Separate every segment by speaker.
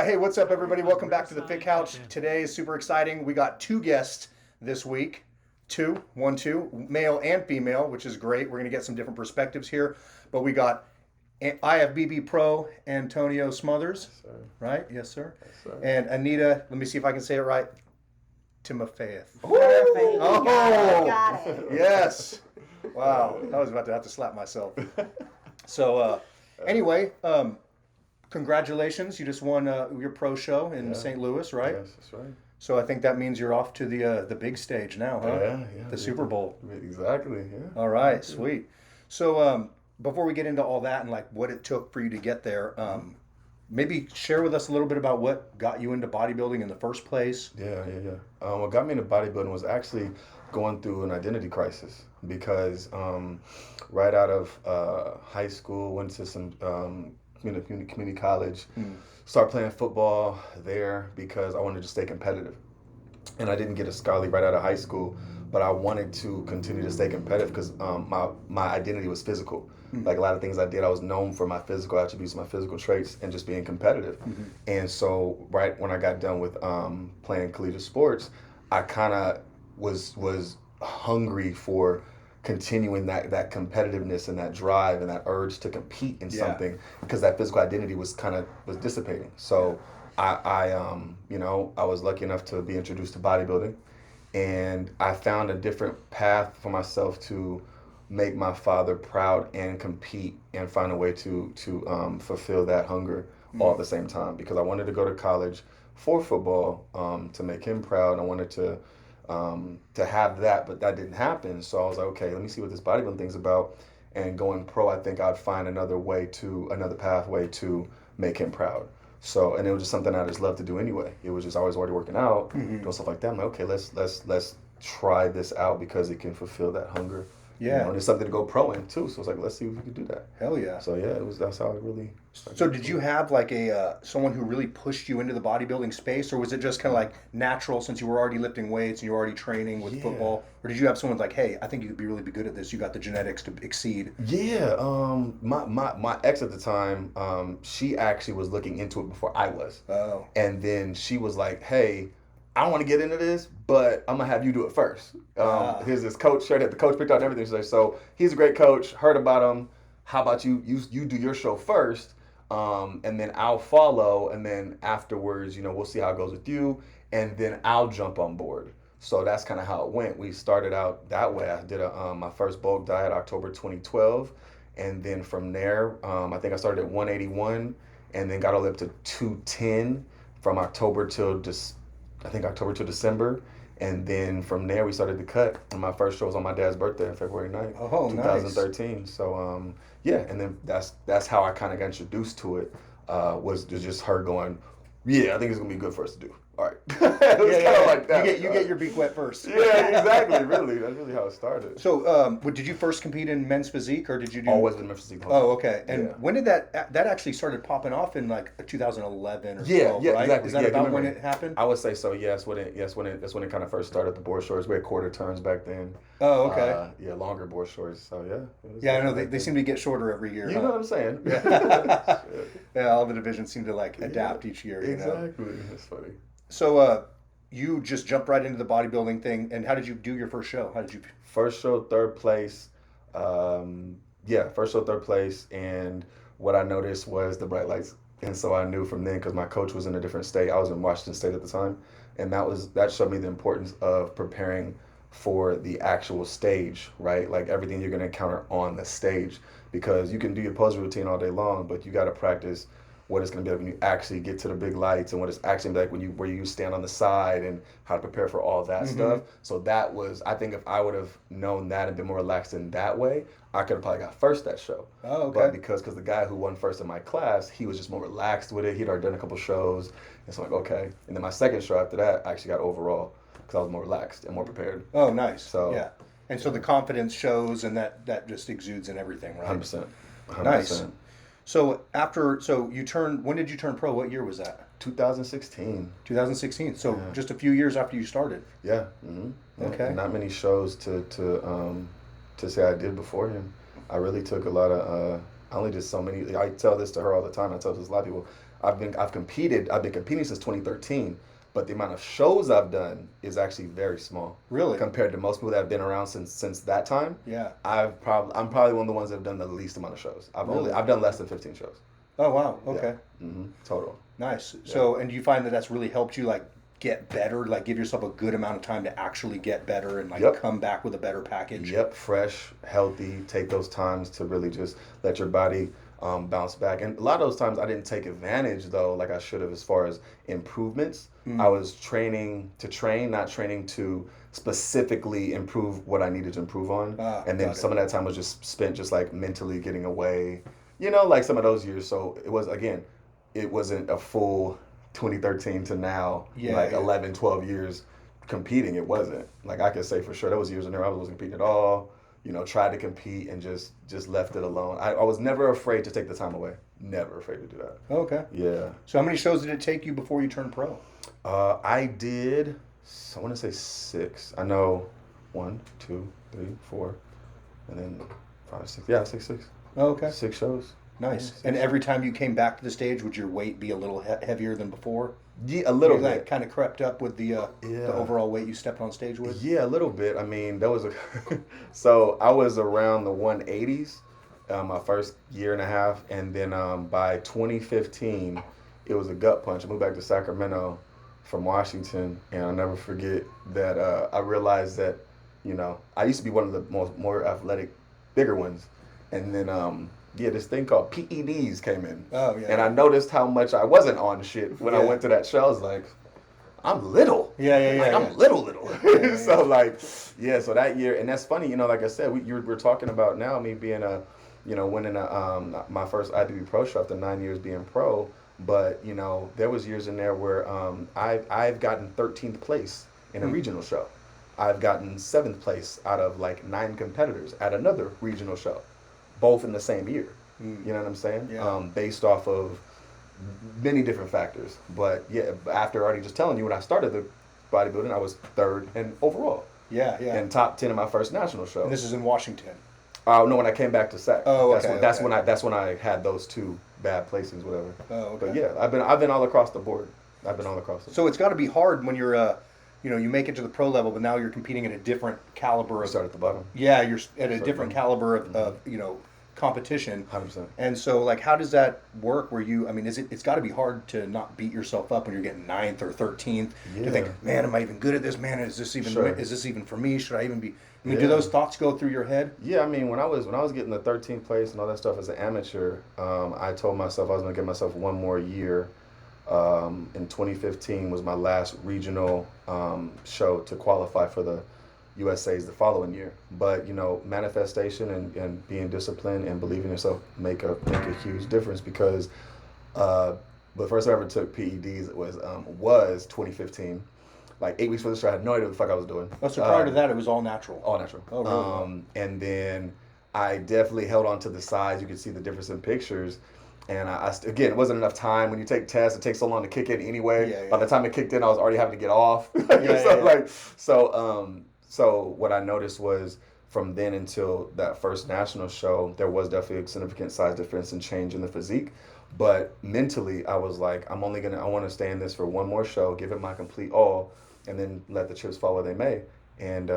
Speaker 1: Hey, what's up, everybody? Welcome back to the Fit Couch. Today is super exciting. We got two guests this week. Two, male and female, which is great. We're going to get some different perspectives here. But we got IFBB Pro Antonio Smothers,
Speaker 2: Yes, sir.
Speaker 1: right? Yes, sir.
Speaker 2: Yes, sir.
Speaker 1: And Anita, let me see if I can say it right. Timofeyev.
Speaker 3: Perfect.
Speaker 1: Oh,
Speaker 3: Got it.
Speaker 1: Yes. Wow. I was about to have to slap myself. So, anyway, congratulations. You just won your pro show in St. Louis, right?
Speaker 2: Yes, that's right.
Speaker 1: So I think that means you're off to the big stage now, huh?
Speaker 2: Yeah.
Speaker 1: The Super Bowl.
Speaker 2: Exactly, yeah.
Speaker 1: All right, sweet. So before we get into all that and like what it took for you to get there, maybe share with us a little bit about what got you into bodybuilding in the first place.
Speaker 2: Yeah. What got me into bodybuilding was actually going through an identity crisis because right out of high school, went to some community college, started playing football there because I wanted to stay competitive. And I didn't get a scholarly right out of high school, but I wanted to continue to stay competitive because my identity was physical. Like a lot of things I did, I was known for my physical attributes, my physical traits, and just being competitive. And so right when I got done with playing collegiate sports, I kind of was hungry for continuing that competitiveness and that drive and that urge to compete in something because that physical identity was dissipating. So I was lucky enough to be introduced to bodybuilding, and I found a different path for myself to make my father proud and compete and find a way to fulfill that hunger all at the same time, because I wanted to go to college for football to make him proud. I wanted to have that, but that didn't happen. So I was like, okay, let me see what this bodybuilding thing's about. And going pro, I think I'd find another pathway to make him proud. So, and it was just something I just loved to do anyway. It was just, I was already working out, doing stuff like that. I'm like, okay, let's try this out because it can fulfill that hunger.
Speaker 1: Yeah.
Speaker 2: And it's something to go pro in too. So it's like, let's see if we can do that.
Speaker 1: Hell yeah.
Speaker 2: So yeah, that's how it really started.
Speaker 1: So did you have like someone who really pushed you into the bodybuilding space, or was it just kind of like natural since you were already lifting weights and you were already training with football? Or did you have someone like, hey, I think you could be really good at this. You got the genetics to exceed.
Speaker 2: Yeah. My ex at the time, she actually was looking into it before I was.
Speaker 1: Oh.
Speaker 2: And then she was like, hey, I don't want to get into this, but I'm going to have you do it first. Here's this coach shirt that the coach picked out and everything. She's like, so he's a great coach, heard about him. How about you do your show first, and then I'll follow, and then afterwards, we'll see how it goes with you, and then I'll jump on board. So that's kind of how it went. We started out that way. I did my first bulk diet October 2012, and then from there, I think I started at 181, and then got all the way up to 210 from October till December. And then from there, we started to cut. And my first show was on my dad's birthday on February 9th, 2013. Nice. So, and then that's how I kind of got introduced to it, was just her going, yeah, I think it's going to be good for us to do. All right. It was kind of like that.
Speaker 1: You get your beak wet first.
Speaker 2: Yeah, exactly. Really. That's really how it started.
Speaker 1: So, did you first compete in men's physique, or did you do...
Speaker 2: Always been men's physique.
Speaker 1: Oh, okay. And when did that actually started popping off in like 2011 or 12, right?
Speaker 2: Exactly.
Speaker 1: Is that about when it happened?
Speaker 2: I would say so. Yes, when it kind of first started. The board shorts, we had quarter turns back then.
Speaker 1: Oh, okay.
Speaker 2: Longer board shorts. So
Speaker 1: I know they seem to get shorter every year.
Speaker 2: You know what I'm saying?
Speaker 1: Yeah, all the divisions seem to like adapt each year.
Speaker 2: Exactly. That's funny.
Speaker 1: So, you just jumped right into the bodybuilding thing, and how did you do your first show? How did you...
Speaker 2: First show, third place. First show, third place, and what I noticed was the bright lights. And so I knew from then, because my coach was in a different state. I was in Washington State at the time, and that showed me the importance of preparing for the actual stage, right? Like everything you're going to encounter on the stage, because you can do your pose routine all day long, but you got to practice what it's going to be like when you actually get to the big lights, and what it's actually like where you stand on the side, and how to prepare for all that stuff. So that was, I think if I would have known that and been more relaxed in that way, I could have probably got first that show.
Speaker 1: Oh, okay.
Speaker 2: But because the guy who won first in my class, he was just more relaxed with it. He'd already done a couple shows. And so I'm like, okay. And then my second show after that, I actually got overall because I was more relaxed and more prepared.
Speaker 1: Oh, nice.
Speaker 2: So
Speaker 1: yeah. And so the confidence shows, and that just exudes in everything, right?
Speaker 2: 100%.
Speaker 1: Nice. So when did you turn pro? What year was that?
Speaker 2: 2016.
Speaker 1: 2016. So just a few years after you started.
Speaker 2: Yeah.
Speaker 1: Okay.
Speaker 2: Not many shows to say I did before him. I really took a lot of. I only did so many. I tell this to her all the time. I tell this to a lot of people. I've been competing since 2013, but the amount of shows I've done is actually very small.
Speaker 1: Really?
Speaker 2: Compared to most people that have been around since that time.
Speaker 1: Yeah.
Speaker 2: I'm probably one of the ones that have done the least amount of shows. I've done less than 15 shows.
Speaker 1: Oh wow. Okay.
Speaker 2: Yeah. Total.
Speaker 1: Nice. So, and do you find that that's really helped you like get better, like give yourself a good amount of time to actually get better and like come back with a better package?
Speaker 2: Yep. Fresh, healthy. Take those times to really just let your body bounce back. And a lot of those times I didn't take advantage though, like I should have, as far as improvements. I was training to train, not training to specifically improve what I needed to improve on. And then some of that time was just spent just like mentally getting away, like some of those years. So it wasn't a full 2013 to now, 11, 12 years competing. It wasn't. Like I could say for sure there was years in there I wasn't competing at all. Tried to compete and just left it alone. I was never afraid to take the time away. Never afraid to do that.
Speaker 1: Okay.
Speaker 2: Yeah.
Speaker 1: So how many shows did it take you before you turned pro?
Speaker 2: I did, I want to say 6. I know 1, 2, 3, 4, and then 5, 6. Yeah, 6.
Speaker 1: Oh, okay.
Speaker 2: 6 shows.
Speaker 1: Nice. And every time you came back to the stage, would your weight be a little heavier than before?
Speaker 2: Yeah, a little bit.
Speaker 1: Like kind of crept up with the overall weight you stepped on stage with?
Speaker 2: Yeah, a little bit. I mean, that was so I was around the 180s my first year and a half, and then by 2015, it was a gut punch. I moved back to Sacramento from Washington, and I'll never forget that I realized that, I used to be one of the more athletic, bigger ones, and then this thing called PEDs came in.
Speaker 1: Oh, yeah.
Speaker 2: And I noticed how much I wasn't on shit when I went to that show. I was like, I'm little. I'm little. So that year, and that's funny, like I said, we're talking about now me being winning my first IFBB pro show after 9 years being pro. But, there was years in there where I've gotten 13th place in a regional show. I've gotten 7th place out of like 9 competitors at another regional show, both in the same year. You know what I'm saying?
Speaker 1: Yeah.
Speaker 2: Based off of many different factors. But after already just telling you, when I started the bodybuilding, I was 3rd and overall.
Speaker 1: Yeah.
Speaker 2: And top 10 in my first national show.
Speaker 1: And this is in Washington.
Speaker 2: No, when I came back to SAC.
Speaker 1: Oh,
Speaker 2: okay.
Speaker 1: Okay.
Speaker 2: That's when I had those 2 bad placings, whatever.
Speaker 1: Oh, okay.
Speaker 2: But I've been all across the board.
Speaker 1: So it's got to be hard when you're you make it to the pro level, but now you're competing at a different caliber.
Speaker 2: Start at the bottom.
Speaker 1: Yeah, you're at a different caliber of competition.
Speaker 2: 100%.
Speaker 1: And so, like, how does that work? Where it's got to be hard to not beat yourself up when you're getting 9th or 13th. To think, man, am I even good at this? Man, is this even for me? Should I even be? Do those thoughts go through your head?
Speaker 2: Yeah, when I was getting the 13th place and all that stuff as an amateur, I told myself I was going to give myself one more year. In 2015 was my last regional show to qualify for the USA's the following year. But manifestation and being disciplined and believing in yourself make a huge difference, because the first time I ever took PEDs was 2015. Like 8 weeks before the show, I had no idea what the fuck I was doing.
Speaker 1: Oh, so prior to that, it was all natural.
Speaker 2: All natural.
Speaker 1: Oh, really?
Speaker 2: And then I definitely held on to the size. You could see the difference in pictures. And again, it wasn't enough time. When you take tests, it takes so long to kick in anyway.
Speaker 1: Yeah.
Speaker 2: By the time it kicked in, I was already having to get off. So what I noticed was, from then until that first national show, there was definitely a significant size difference and change in the physique. But mentally, I was like, I want to stay in this for one more show, give it my complete all, and then let the chips fall where they may. And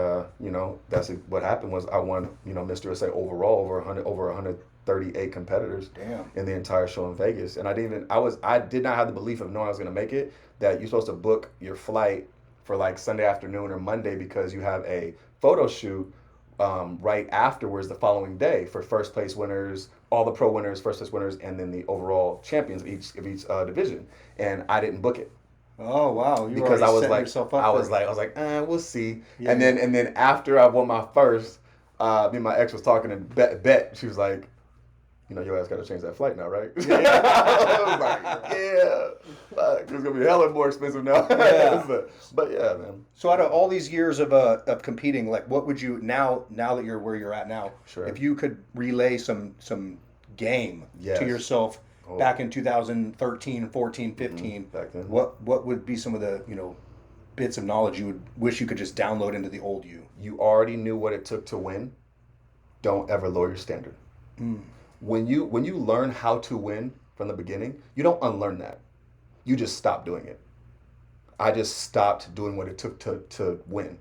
Speaker 2: that's what happened. Was I won, Mr. USA overall over 138 competitors.
Speaker 1: Damn.
Speaker 2: In the entire show in Vegas. And I did not have the belief of knowing I was going to make it, that you're supposed to book your flight for like Sunday afternoon or Monday, because you have a photo shoot right afterwards the following day for first place winners, all the pro winners, first place winners, and then the overall champions of each division. And I didn't book it.
Speaker 1: Oh wow!
Speaker 2: Because I was like, we'll see. Yeah. And then after I won my first, me and my ex was talking, and Bet, she was like, your ass got to change that flight now, right? Yeah. I was like, it's gonna be hella more expensive now.
Speaker 1: Yeah.
Speaker 2: but yeah, man.
Speaker 1: So out of all these years of competing, like, what would you now that you're where you're at now?
Speaker 2: Sure.
Speaker 1: If you could relay some game to yourself back in 2013, 14, 15,
Speaker 2: back then,
Speaker 1: what would be some of the bits of knowledge you would wish you could just download into the old you?
Speaker 2: You already knew what it took to win. Don't ever lower your standard. When you learn how to win from the beginning, you don't unlearn that. you just stop doing it. I just stopped doing what it took to win.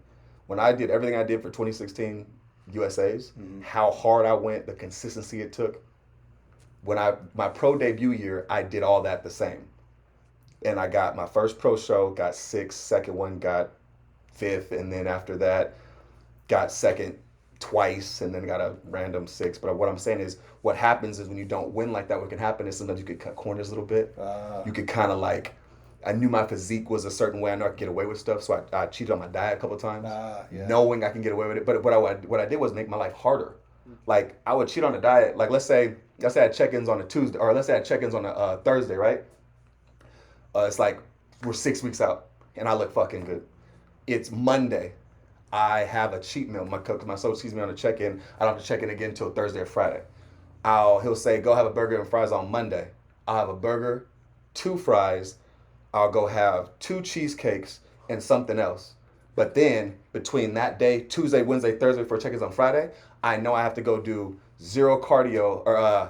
Speaker 2: When I did everything I did for 2016 USA's, how hard I went, the consistency it took. When my pro debut year, I did all that the same. And I got my first pro show, got 6th, second one got 5th, and then after that, got 2nd twice, and then got a random 6th. But what I'm saying is, what happens is when you don't win like that, what can happen is sometimes you could cut corners a little bit. You could kind of like, I knew my physique was a certain way. I know I could get away with stuff, so I cheated on my diet a couple times, knowing I can get away with it. But what I did was make my life harder. Like, I would cheat on the diet. Like, let's say I had check-ins on a Tuesday, or let's say I had check-ins on a Thursday, right? It's like we're 6 weeks out, and I look fucking good. It's Monday. I have a cheat meal. My coach sees me on the check-in. I don't have to check in again until Thursday or Friday. He'll say, go have a burger and fries on Monday. I'll have a burger, 2 fries. I'll go have 2 cheesecakes and something else. But then between that day, Tuesday, Wednesday, Thursday for check-ins on Friday, I know I have to go do 0 cardio or I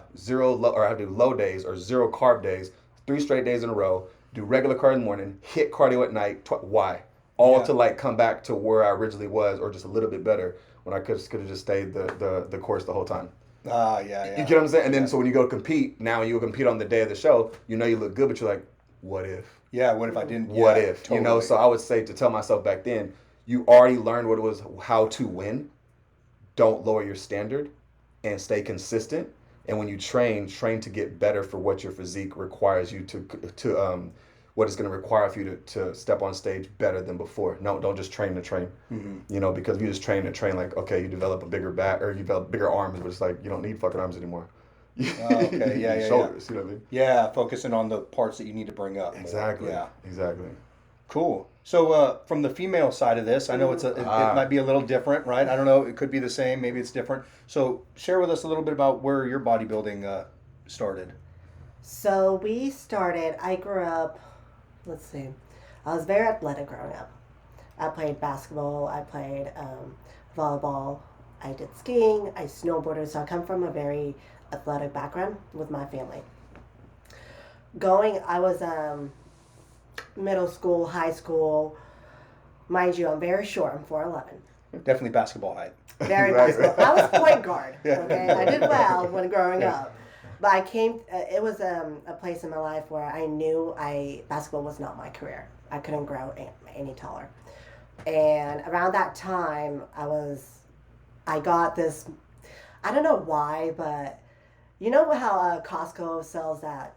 Speaker 2: have to do low days or 0 carb days, 3 straight days in a row. Do regular cardio in the morning, hit cardio at night. Why? All to like come back to where I originally was, or just a little bit better, when I could have just stayed the course the whole time. You get what I'm saying? And then so when you go compete, now you compete on the day of the show, you know you look good, but you're like, what if?
Speaker 1: Yeah, what if I didn't?
Speaker 2: What if?
Speaker 1: Totally.
Speaker 2: You know, so I would say to tell myself back then, you already learned what it was, how to win. Don't lower your standard and stay consistent. And when you train to get better for what your physique requires you to what it's going to require for you to step on stage better than before. No, don't just train to train. You know, because if you just train to train, like, okay, you develop a bigger back or you develop bigger arms, but it's like you don't need fucking arms anymore.
Speaker 1: Okay,
Speaker 2: shoulders, you know what I mean?
Speaker 1: Yeah, focusing on the parts that you need to bring up.
Speaker 2: Exactly.
Speaker 1: More. Yeah.
Speaker 2: Exactly.
Speaker 1: Cool. So from the female side of this, I know it might be a little different, right? I don't know. It could be the same. Maybe it's different. So share with us a little bit about where your bodybuilding started.
Speaker 3: So I grew up, let's see, I was very athletic growing up. I played basketball, I played volleyball, I did skiing, I snowboarded, so I come from a very athletic background with my family. I was middle school, high school. Mind you, I'm very short. I'm 4'11".
Speaker 1: Definitely basketball height.
Speaker 3: Very basketball. I was point guard. Okay, I did well when growing up, but I came. It was a place in my life where I knew basketball was not my career. I couldn't grow any taller, and around that time, I got this. I don't know why, but you know how Costco sells that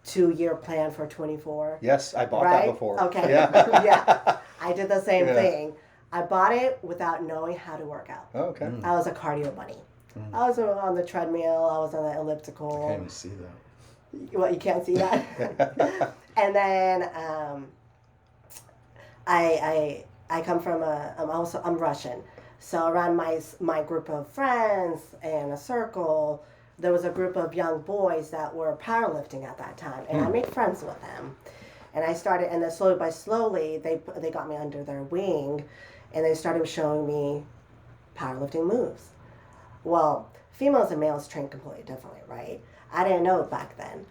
Speaker 3: 2-year plan for 24?
Speaker 1: Yes, I bought that before.
Speaker 3: Okay.
Speaker 1: Yeah.
Speaker 3: Yeah. I did the same thing. I bought it without knowing how to work out.
Speaker 1: Oh, okay.
Speaker 3: I was a cardio bunny. I was on the treadmill. I was on the elliptical.
Speaker 2: I can't even see that.
Speaker 3: What, you can't see that? And then I come from I'm Russian. So around my group of friends and a circle, there was a group of young boys that were powerlifting at that time, and I made friends with them. And I started, and then slowly, they got me under their wing, and they started showing me powerlifting moves. Well, females and males train completely differently, right? I didn't know it back then.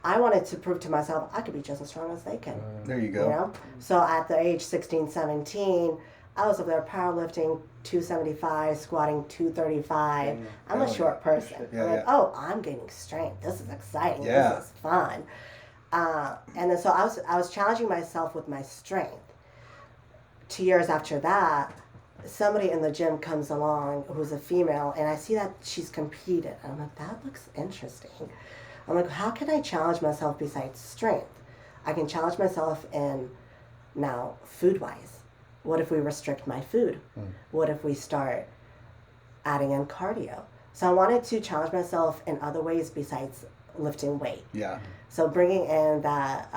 Speaker 3: I wanted to prove to myself I could be just as strong as they can.
Speaker 1: There you go.
Speaker 3: You know? So at the age 16, 17, I was up there powerlifting 275, squatting 235. I'm a short person. I'm gaining strength. This is exciting. This is fun. And then so I was challenging myself with my strength. 2 years after that, somebody in the gym comes along who's a female, and I see that she's competed. And I'm like, that looks interesting. I'm like, how can I challenge myself besides strength? I can challenge myself in now food-wise. What if we restrict my food? What if we start adding in cardio? So I wanted to challenge myself in other ways besides lifting weight.
Speaker 1: Yeah.
Speaker 3: So bringing in that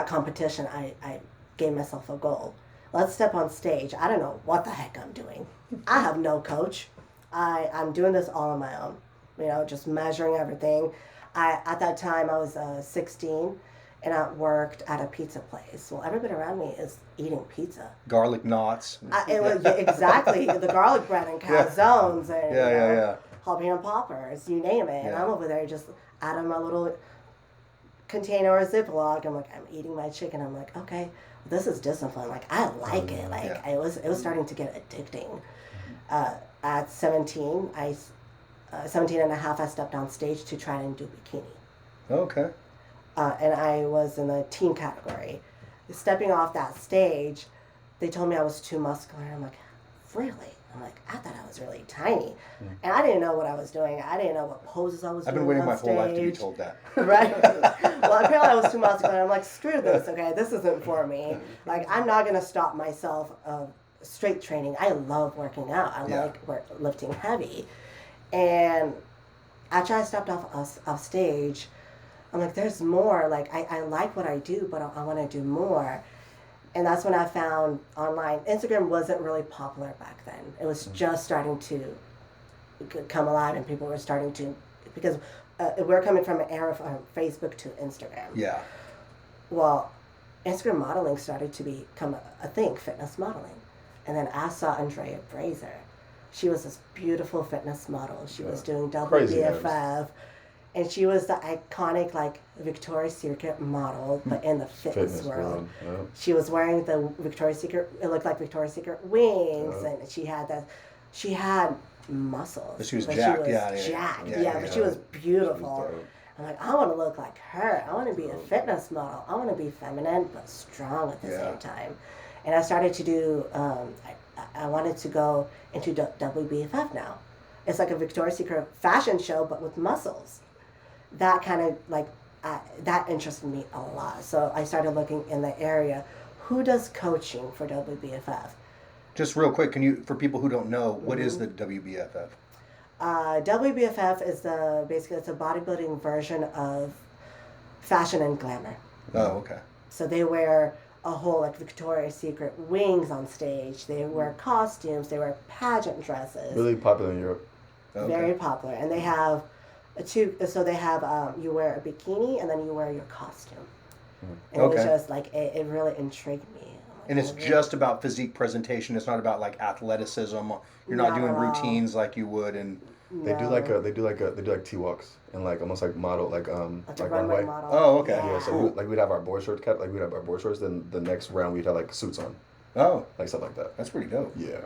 Speaker 3: competition, I gave myself a goal. Let's step on stage. I don't know what the heck I'm doing. I have no coach. I'm doing this all on my own. You know, just measuring everything. At that time, I was 16. And I worked at a pizza place. Well, everybody around me is eating pizza.
Speaker 1: Garlic knots.
Speaker 3: Exactly. The garlic bread and calzones and
Speaker 1: jalapeno
Speaker 3: poppers, you name it. And I'm over there just out of my little container or Ziploc. I'm like, I'm eating my chicken. I'm like, okay, this is discipline. Like, I like it. Like, it was starting to get addicting. At 17, 17 and a half, I stepped on stage to try and do bikini.
Speaker 1: Okay.
Speaker 3: And I was in the teen category. Stepping off that stage, they told me I was too muscular. I'm like, really? I'm like, I thought I was really tiny. And I didn't know what I was doing. I didn't know what poses I was doing.
Speaker 1: I've been waiting
Speaker 3: on
Speaker 1: my
Speaker 3: stage.
Speaker 1: whole life to be told that.
Speaker 3: Right? Well, apparently I was too muscular. I'm like, screw this, okay? This isn't for me. Like, I'm not going to stop myself of strength training. I love working out. I like lifting heavy. And after I stepped off stage, I'm like, there's more. Like, I like what I do, but I want to do more. And that's when I found online. Instagram wasn't really popular back then. It was just starting to come alive, and people were starting to, because we're coming from an era from Facebook to Instagram.
Speaker 1: Yeah.
Speaker 3: Well, Instagram modeling started to become a thing, fitness modeling. And then I saw Andrea Brazier. She was this beautiful fitness model. She was doing WBFF. And she was the iconic, like, Victoria's Secret model, but in the fitness world.
Speaker 2: Yeah.
Speaker 3: She was wearing the Victoria's Secret, it looked like Victoria's Secret wings, and she had muscles.
Speaker 1: But she was
Speaker 3: but
Speaker 1: jacked,
Speaker 3: she was
Speaker 1: yeah.
Speaker 3: jacked,
Speaker 1: Yeah,
Speaker 3: but she was beautiful.
Speaker 2: She was
Speaker 3: I'm like, I want to look like her. I want to be a fitness model. I want to be feminine, but strong at the same time. And I started to do, I wanted to go into WBFF now. It's like a Victoria's Secret fashion show, but with muscles. That kind of like that interested me a lot. So I started looking in the area. Who does coaching for WBFF?
Speaker 1: Just real quick, can you, for people who don't know, what is the WBFF?
Speaker 3: WBFF is basically it's a bodybuilding version of fashion and glamour.
Speaker 1: Oh, okay.
Speaker 3: So they wear a whole like Victoria's Secret wings on stage. They wear costumes. They wear pageant dresses.
Speaker 2: Really popular in Europe.
Speaker 1: Okay.
Speaker 3: Very popular, and they have so they have you wear a bikini and then you wear your costume. And it was just like it really intrigued me. Like,
Speaker 1: and it's just about physique presentation. It's not about like athleticism. You're not doing routines like you would in.
Speaker 2: They do like T-walks and like almost like model like runway
Speaker 3: model.
Speaker 1: Oh, okay.
Speaker 2: Yeah, so we'd have our board shorts cut, like we'd have our board shorts. Then the next round we'd have like suits on,
Speaker 1: Oh,
Speaker 2: like stuff like that.
Speaker 1: that's pretty dope.
Speaker 2: Yeah,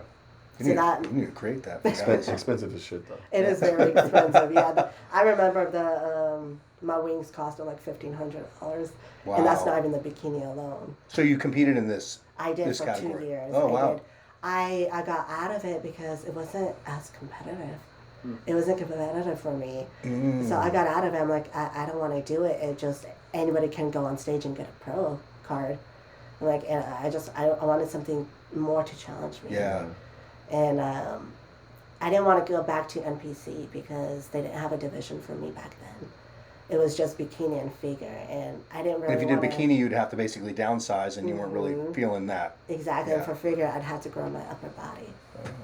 Speaker 1: You need to create that. For guys.
Speaker 2: expensive as shit though.
Speaker 3: It is very expensive. Yeah, I remember my wings costed like $1,500,
Speaker 1: Wow.
Speaker 3: and that's not even the bikini alone.
Speaker 1: So you competed in this.
Speaker 3: I did
Speaker 1: this
Speaker 3: for
Speaker 1: category.
Speaker 3: 2 years.
Speaker 1: Oh, wow.
Speaker 3: I did. I got out of it because it wasn't as competitive. It wasn't competitive for me. So I got out of it. I'm like, I don't want to do it. It just, anybody can go on stage and get a pro card. I'm like, and I wanted something more to challenge me.
Speaker 1: Yeah.
Speaker 3: And I didn't want to go back to NPC because they didn't have a division for me back then. It was just bikini and figure, and I didn't really.
Speaker 1: And if you did bikini, you'd have to basically downsize, and you weren't really feeling that.
Speaker 3: Exactly, and for figure, I'd have to grow my upper body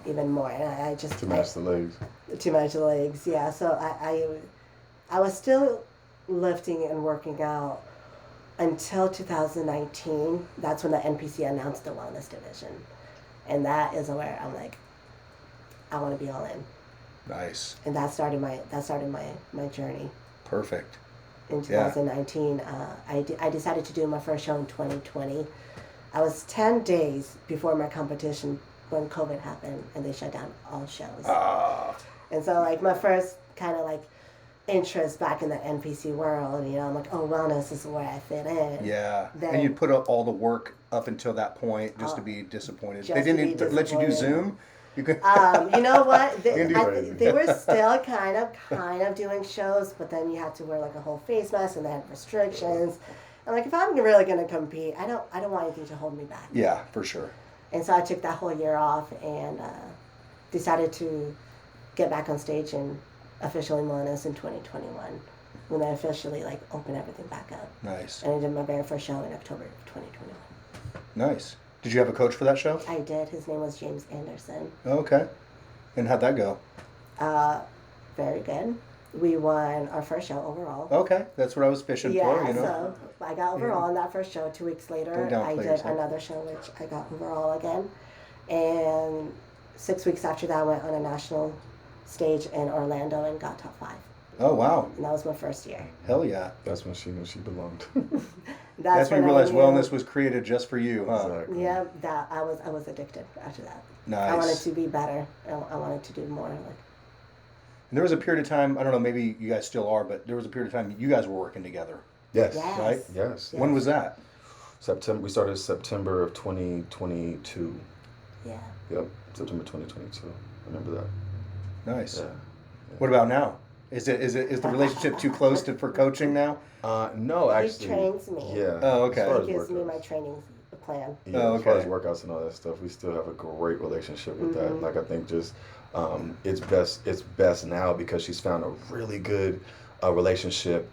Speaker 3: even more, and I just
Speaker 2: To match the legs.
Speaker 3: To match the legs, yeah. So I was still lifting and working out until 2019. That's when the NPC announced the wellness division, and that is where I'm like, I want to be all in.
Speaker 1: Nice.
Speaker 3: And that started my journey.
Speaker 1: Perfect.
Speaker 3: In 2019, I decided to do my first show in 2020. I was 10 days before my competition when COVID happened and they shut down all shows. And so like my first kind of like interest back in the NPC world, you know, I'm like, oh, wellness is where I fit in.
Speaker 1: Yeah.
Speaker 3: Then,
Speaker 1: and you'd put up all the work up until that point just to be disappointed. They didn't even let you do Zoom? You could.
Speaker 3: You know what?
Speaker 2: Crazy.
Speaker 3: They were still kind of doing shows, but then you had to wear like a whole face mask and they had restrictions. I'm like, if I'm really gonna compete, I don't want anything to hold me back.
Speaker 1: Yeah, for sure.
Speaker 3: And so I took that whole year off and decided to get back on stage and officially wellness in 2021 when I officially like opened everything back up.
Speaker 1: Nice.
Speaker 3: And I did my very first show in October of 2021.
Speaker 1: Nice. Did you have a coach for that show?
Speaker 3: I did. His name was James Anderson.
Speaker 1: Okay. And how'd that go?
Speaker 3: Very good. We won our first show overall.
Speaker 1: Okay, that's what I was fishing for, you know.
Speaker 3: So I got overall in that first show. 2 weeks later, I did another show, which I got overall again. And 6 weeks after that, I went on a national stage in Orlando and got top 5.
Speaker 1: Oh, wow.
Speaker 3: And that was my first year.
Speaker 1: Hell yeah.
Speaker 2: That's when she knew she belonged.
Speaker 1: That's when you realized wellness was created just for you, huh?
Speaker 2: Exactly.
Speaker 3: Yeah, that I was addicted after that.
Speaker 1: Nice.
Speaker 3: I wanted to be better. I wanted to do more. Like,
Speaker 1: And there was a period of time, I don't know, maybe you guys still are, but there was a period of time you guys were working together.
Speaker 2: Yes.
Speaker 3: yes.
Speaker 1: Right?
Speaker 2: Yes.
Speaker 1: When was that?
Speaker 2: September. We started September of 2022.
Speaker 3: Yeah.
Speaker 2: Yep, September 2022. I remember that.
Speaker 1: Nice.
Speaker 2: Yeah.
Speaker 1: What about now? Is the relationship too close for coaching now?
Speaker 2: No, actually.
Speaker 3: He trains me.
Speaker 2: Yeah.
Speaker 1: Oh, okay.
Speaker 2: As far as
Speaker 3: He gives me
Speaker 2: workouts.
Speaker 3: my training plan.
Speaker 2: Yeah,
Speaker 1: Oh,
Speaker 2: as far as
Speaker 1: okay.
Speaker 2: workouts and all that stuff, we still have a great relationship with that.
Speaker 3: Mhm.
Speaker 2: Like I think just it's best now because she's found a really good relationship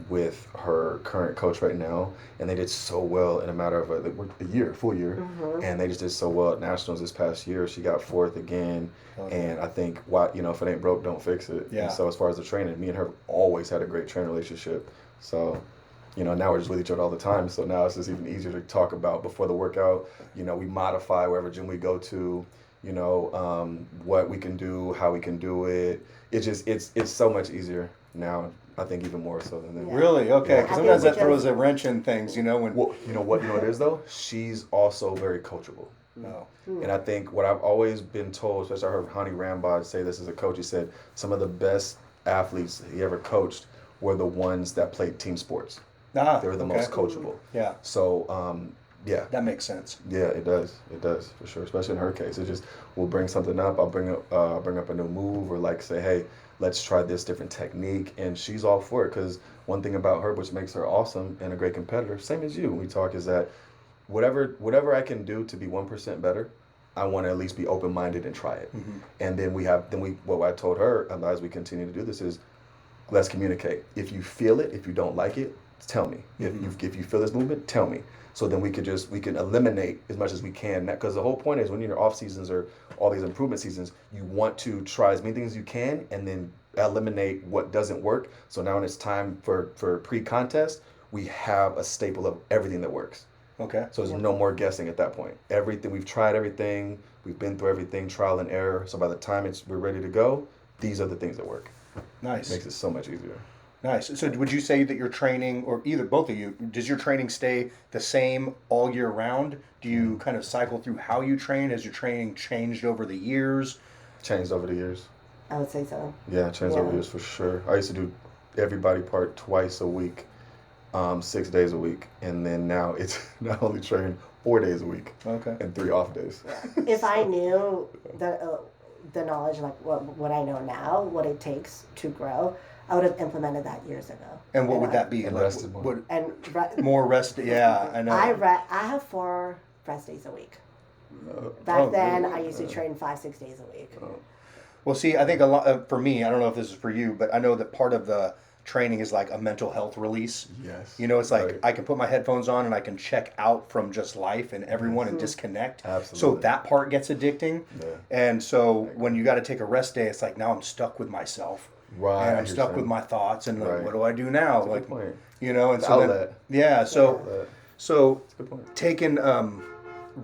Speaker 2: with her current coach right now, and they did so well in a matter of a full year,
Speaker 3: Mhm.
Speaker 2: and they just did so well at nationals this past year. She got fourth again, and I think if it ain't broke, don't fix it.
Speaker 1: Yeah.
Speaker 2: And so as far as the training, me and her always had a great training relationship. So. Now we're just with each other all the time. So now it's just even easier to talk about before the workout. We modify wherever gym we go to, what we can do, how we can do it. It's so much easier now. I think even more so than then.
Speaker 3: Yeah.
Speaker 1: Really? Okay.
Speaker 2: Yeah.
Speaker 1: Because
Speaker 3: I
Speaker 1: sometimes
Speaker 3: think
Speaker 1: that throws a wrench in things, when.
Speaker 2: Well, you know what it is though? She's also very coachable.
Speaker 1: Oh.
Speaker 2: And I think what I've always been told, especially I heard Hani Rambod say this as a coach, he said some of the best athletes he ever coached were the ones that played team sports.
Speaker 1: Ah,
Speaker 2: They were the
Speaker 1: okay.
Speaker 2: most coachable.
Speaker 1: Yeah.
Speaker 2: So, yeah.
Speaker 1: That makes sense.
Speaker 2: Yeah, it does. It does for sure. Especially in her case, it just we'll bring something up. I'll bring up a new move, or like say, hey, let's try this different technique, and she's all for it. Because one thing about her, which makes her awesome and a great competitor, same as you, when we talk, is that whatever I can do to be 1% better, I want to at least be open minded and try it.
Speaker 1: Mm-hmm.
Speaker 2: And then what I told her as we continue to do this is, let's communicate. If you feel it, if you don't like it, tell me.
Speaker 1: Mm-hmm.
Speaker 2: If you feel this movement, tell me. So then we can eliminate as much as we can. Because the whole point is when you're in your off seasons or all these improvement seasons, you want to try as many things as you can and then eliminate what doesn't work. So now when it's time for pre-contest, we have a staple of everything that works.
Speaker 1: Okay.
Speaker 2: So there's no more guessing at that point. We've tried everything, we've been through everything, trial and error. So by the time we're ready to go, these are the things that work.
Speaker 1: Nice.
Speaker 2: Makes it so much easier.
Speaker 1: Nice. So would you say that your training, or either both of you, does your training stay the same all year round? Do you kind of cycle through how you train? Has your training changed over the years?
Speaker 2: Changed over the years.
Speaker 3: I would say so.
Speaker 2: Yeah, changed over the years for sure. I used to do every body part twice a week, 6 days a week, and then now it's not only train 4 days a week.
Speaker 1: Okay.
Speaker 2: And 3 off days.
Speaker 3: If I knew the knowledge, like what I know now, what it takes to grow, I would have implemented that years ago.
Speaker 1: And what would that be?
Speaker 2: And
Speaker 1: Like,
Speaker 2: rested more.
Speaker 1: more rest? Yeah, I know.
Speaker 3: I have 4 rest days a week. Back then,
Speaker 1: really?
Speaker 3: I used to train 5-6 days a week.
Speaker 1: Well, see, I think a lot for me. I don't know if this is for you, but I know that part of the training is like a mental health release.
Speaker 2: Yes.
Speaker 1: It's like
Speaker 2: Right.
Speaker 1: I can put my headphones on and I can check out from just life and everyone and disconnect.
Speaker 2: Absolutely.
Speaker 1: So that part gets addicting.
Speaker 2: Yeah.
Speaker 1: And so when you got to take a rest day, it's like now I'm stuck with myself.
Speaker 2: Right.
Speaker 1: And I'm stuck with my thoughts and like,
Speaker 2: Right.
Speaker 1: what do I do now?
Speaker 2: That's a
Speaker 1: Like,
Speaker 2: good point.
Speaker 1: and
Speaker 2: It's
Speaker 1: so
Speaker 2: outlet.
Speaker 1: so
Speaker 2: That's a good point.
Speaker 1: taking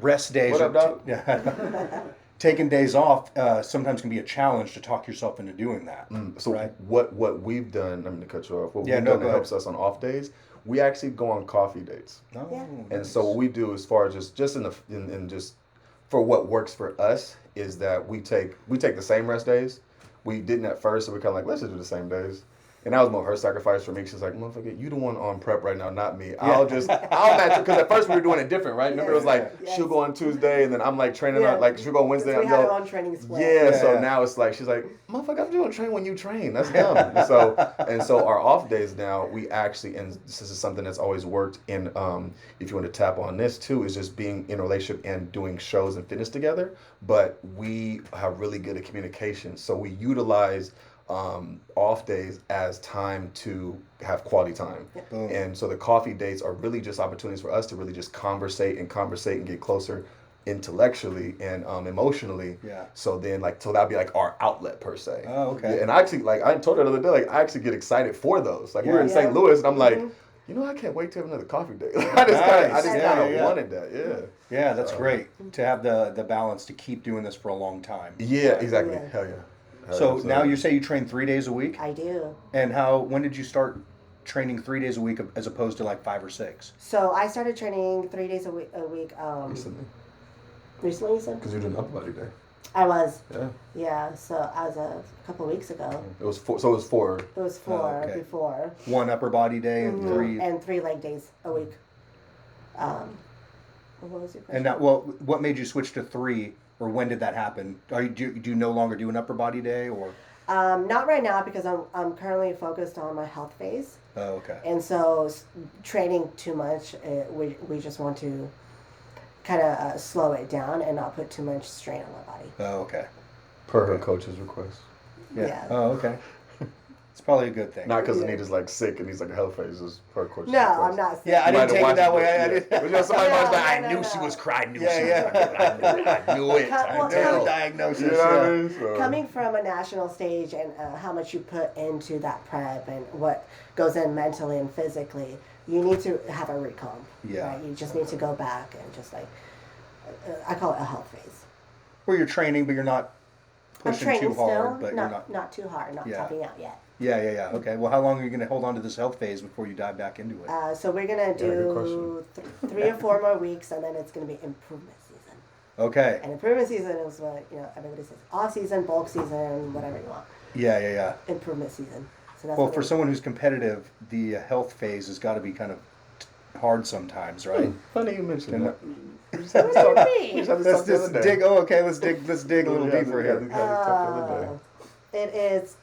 Speaker 1: rest days.
Speaker 2: What up, Doc?
Speaker 1: Yeah. Taking days off sometimes can be a challenge to talk yourself into doing that.
Speaker 2: So
Speaker 1: right?
Speaker 2: what we've done, I'm going to cut you off, what
Speaker 1: Yeah,
Speaker 2: we've
Speaker 1: no,
Speaker 2: done
Speaker 1: go
Speaker 2: that
Speaker 1: ahead.
Speaker 2: helps us on off days, we actually go on coffee dates.
Speaker 1: Oh,
Speaker 3: Yeah.
Speaker 2: And so what we do as far as just in just for what works for us is that we take the same rest days. We didn't at first, so we're kind of like, let's just do the same days. And that was more her sacrifice for me. She's like, motherfucker, you the one on prep right now, not me. I'll match it. Because at first we were doing it different, right? Remember, it was like, she'll go on Tuesday, and then I'm like training on, like, she'll go on Wednesday.
Speaker 3: We had our own training split.
Speaker 2: Yeah, so now it's like, she's like, motherfucker, I'm doing train when you train. That's dumb. and so our off days now, we actually, and this is something that's always worked in, if you want to tap on this too, is just being in a relationship and doing shows and fitness together. But we have really good at communication. So we utilize off days as time to have quality time.
Speaker 1: Boom.
Speaker 2: And so the coffee dates are really just opportunities for us to really just conversate and get closer intellectually and emotionally.
Speaker 1: Yeah.
Speaker 2: So then that'd be like our outlet per se.
Speaker 1: Oh, okay.
Speaker 2: Yeah, and I actually, like I told her the other day, like I actually get excited for those. Like we were in
Speaker 1: Yeah.
Speaker 2: St. Louis and I'm like, I can't wait to have another coffee date. I just kind of wanted that. Yeah.
Speaker 1: Yeah, that's great to have the balance to keep doing this for a long time.
Speaker 2: Yeah, exactly.
Speaker 3: Yeah.
Speaker 2: Hell yeah.
Speaker 1: So now you say you train 3 days a week?
Speaker 3: I do.
Speaker 1: And when did you start training 3 days a week as opposed to like 5 or 6?
Speaker 3: So I started training 3 days a week.
Speaker 2: Recently.
Speaker 3: Recently, you said?
Speaker 2: Because you're doing upper body day.
Speaker 3: I was.
Speaker 2: Yeah.
Speaker 3: Yeah. So as of a couple of weeks ago.
Speaker 2: It was 4. So it was 4.
Speaker 3: It was 4
Speaker 1: okay.
Speaker 3: before.
Speaker 1: 1 upper body day and 3.
Speaker 3: And 3 leg days a week. What was your question?
Speaker 1: And now, what made you switch to 3, or when did that happen? Do you no longer do an upper body day, or?
Speaker 3: Not right now because I'm currently focused on my health phase.
Speaker 1: Oh, okay.
Speaker 3: And so training too much, we just want to kind of slow it down and not put too much strain on my body.
Speaker 1: Oh, okay.
Speaker 2: Per her coach's request.
Speaker 3: Yeah.
Speaker 1: Oh, okay. It's probably a good thing.
Speaker 2: Not because Anita's like sick and he's like a health phase. It's per coach's
Speaker 3: No,
Speaker 2: request.
Speaker 3: I'm not sick.
Speaker 1: Yeah, I didn't take it that way. I
Speaker 2: But
Speaker 1: didn't.
Speaker 2: you know, somebody was like,
Speaker 1: I knew she was crying. I knew she was crying. I knew it.
Speaker 3: Well,
Speaker 1: I knew the diagnosis.
Speaker 2: You know what I mean? So,
Speaker 3: Coming from a national stage and how much you put into that prep and what goes in mentally and physically, you need to have a recomp.
Speaker 1: Yeah.
Speaker 3: Right? You just need to go back and just like, I call it a health phase.
Speaker 1: Where you're training, but you're not
Speaker 3: I'm
Speaker 1: pushing
Speaker 3: training
Speaker 1: too hard.
Speaker 3: still,
Speaker 1: But you're not.
Speaker 3: not too hard, not
Speaker 1: Yeah.
Speaker 3: topping out yet.
Speaker 1: Yeah. Okay. Well, how long are you going to hold on to this health phase before you dive back into it?
Speaker 3: So we're gonna
Speaker 2: good
Speaker 3: do 3 or 4 more weeks, and then it's gonna be improvement season.
Speaker 1: Okay.
Speaker 3: And improvement season is what everybody says: off season, bulk season, whatever you want.
Speaker 1: Yeah.
Speaker 3: Improvement season. So that's
Speaker 1: Well,
Speaker 3: what
Speaker 1: for someone who's competitive, the health phase has got to be kind of hard sometimes, right?
Speaker 2: funny you mentioned
Speaker 1: And
Speaker 2: that. We just had this talk- we just had this
Speaker 1: Let's
Speaker 2: talk the other
Speaker 1: just
Speaker 2: day.
Speaker 1: dig. Oh, okay. Let's dig a little
Speaker 2: Yeah,
Speaker 1: deeper
Speaker 2: we
Speaker 1: here.
Speaker 2: had this talk the other day.
Speaker 3: It is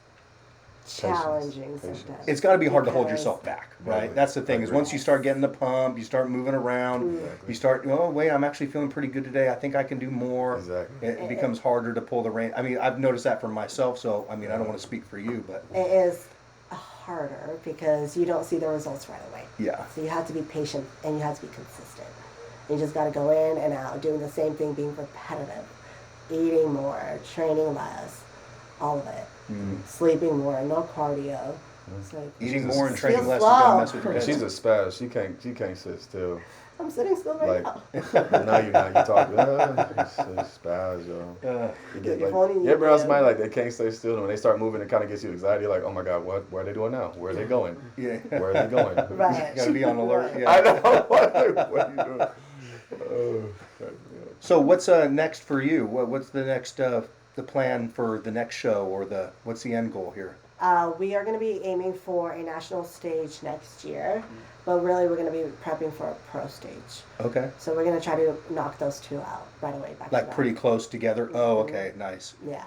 Speaker 3: challenging
Speaker 2: Patience.
Speaker 3: sometimes.
Speaker 1: It's got to be hard to hold
Speaker 3: because-
Speaker 1: yourself back, right?
Speaker 2: Exactly.
Speaker 1: That's the thing. Is once you start getting the pump, you start moving around,
Speaker 2: Exactly.
Speaker 1: you start. Oh wait, I'm actually feeling pretty good today. I think I can do more.
Speaker 2: Exactly.
Speaker 1: It becomes harder to pull the rein. I mean, I've noticed that for myself. So I mean, I don't want to speak for you, but
Speaker 3: It is harder because you don't see the results right away.
Speaker 1: yeah.
Speaker 3: So you have to be patient and you have to be consistent. You just got to go in and out, doing the same thing, being repetitive, eating more, training less, all of it. Sleeping more, no cardio. It's like,
Speaker 1: Eating
Speaker 2: Just
Speaker 1: more and
Speaker 3: feel
Speaker 1: training less is
Speaker 3: slow.
Speaker 1: gonna mess with your
Speaker 2: And
Speaker 1: head.
Speaker 2: she's a spaz. She can't sit still.
Speaker 3: I'm sitting still right
Speaker 2: Like,
Speaker 3: now.
Speaker 2: now you're not. You talk. It's spaz, yo. You get
Speaker 3: Your
Speaker 2: like,
Speaker 3: phone in
Speaker 2: you
Speaker 3: your
Speaker 2: ever ask
Speaker 3: hand.
Speaker 2: somebody like they can't stay still, and when they start moving, it kind of gets you anxiety. You're like, oh my god, where are they doing now? Where are they going?
Speaker 1: Yeah.
Speaker 2: Where are they going?
Speaker 3: Right.
Speaker 1: You gotta be on alert.
Speaker 3: Right.
Speaker 1: Yeah.
Speaker 2: I know. What are you doing? Oh,
Speaker 1: So what's next for you? What's the next the plan for the next show, or what's the end goal here?
Speaker 3: We are going to be aiming for a national stage next year, but really we're going to be prepping for a pro stage.
Speaker 1: Okay.
Speaker 3: So we're going to try to knock those 2 out right away. Back to
Speaker 1: Like
Speaker 3: back.
Speaker 1: pretty close together. Oh, okay, nice.
Speaker 3: Yeah.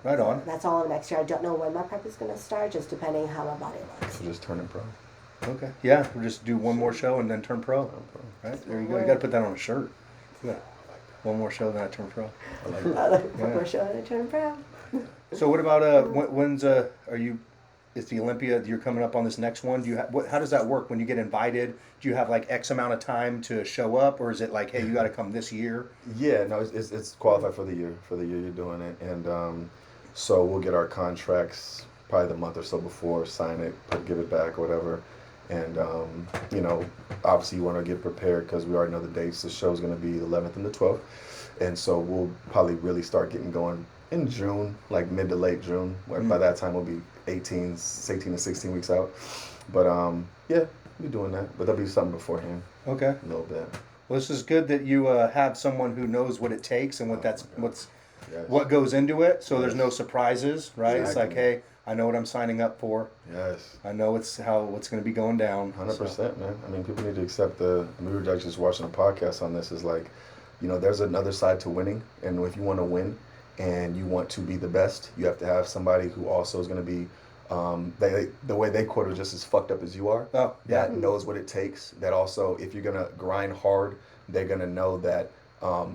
Speaker 1: Right on.
Speaker 3: That's all of next year. I don't know when my prep is going to start, just depending how my body looks.
Speaker 2: so just turning pro.
Speaker 1: Okay. Yeah, we'll just do one more show and then turn pro. Right there you go. You got to put that on a shirt. Yeah. One more show, then I turn pro.
Speaker 2: I like that.
Speaker 3: We're showing a turn pro.
Speaker 1: So what about when's are you? Is the Olympia? You're coming up on this next one. Do you how does that work when you get invited? Do you have like X amount of time to show up, or is it like, hey, you got to come this year?
Speaker 2: Yeah, no, it's qualified for the year you're doing it, and so we'll get our contracts probably the month or so before, sign it, give it back, or whatever, and obviously you want to get prepared because we already know the dates. The show's going to be the 11th and the 12th, and so we'll probably really start getting going in June, like mid to late June. By that time we'll be 18 to 16 weeks out, but yeah, we're doing that, but there'll be something beforehand.
Speaker 1: Okay.
Speaker 2: A little bit.
Speaker 1: Well, this is good that you have someone who knows what it takes and
Speaker 2: Yes.
Speaker 1: what goes into it. So there's no surprises, right? It's like,
Speaker 2: Exactly.
Speaker 1: hey, I know what I'm signing up for.
Speaker 2: Yes.
Speaker 1: I know what's going to be going down.
Speaker 2: 100%, man. I mean, people need to accept we were actually just watching a podcast on this. Is like, there's another side to winning, and if you want to win and you want to be the best, you have to have somebody who also is going to be, the way they quote are just as fucked up as you are.
Speaker 1: Oh, yeah.
Speaker 2: That knows what it takes. That also, if you're gonna grind hard, they're gonna know that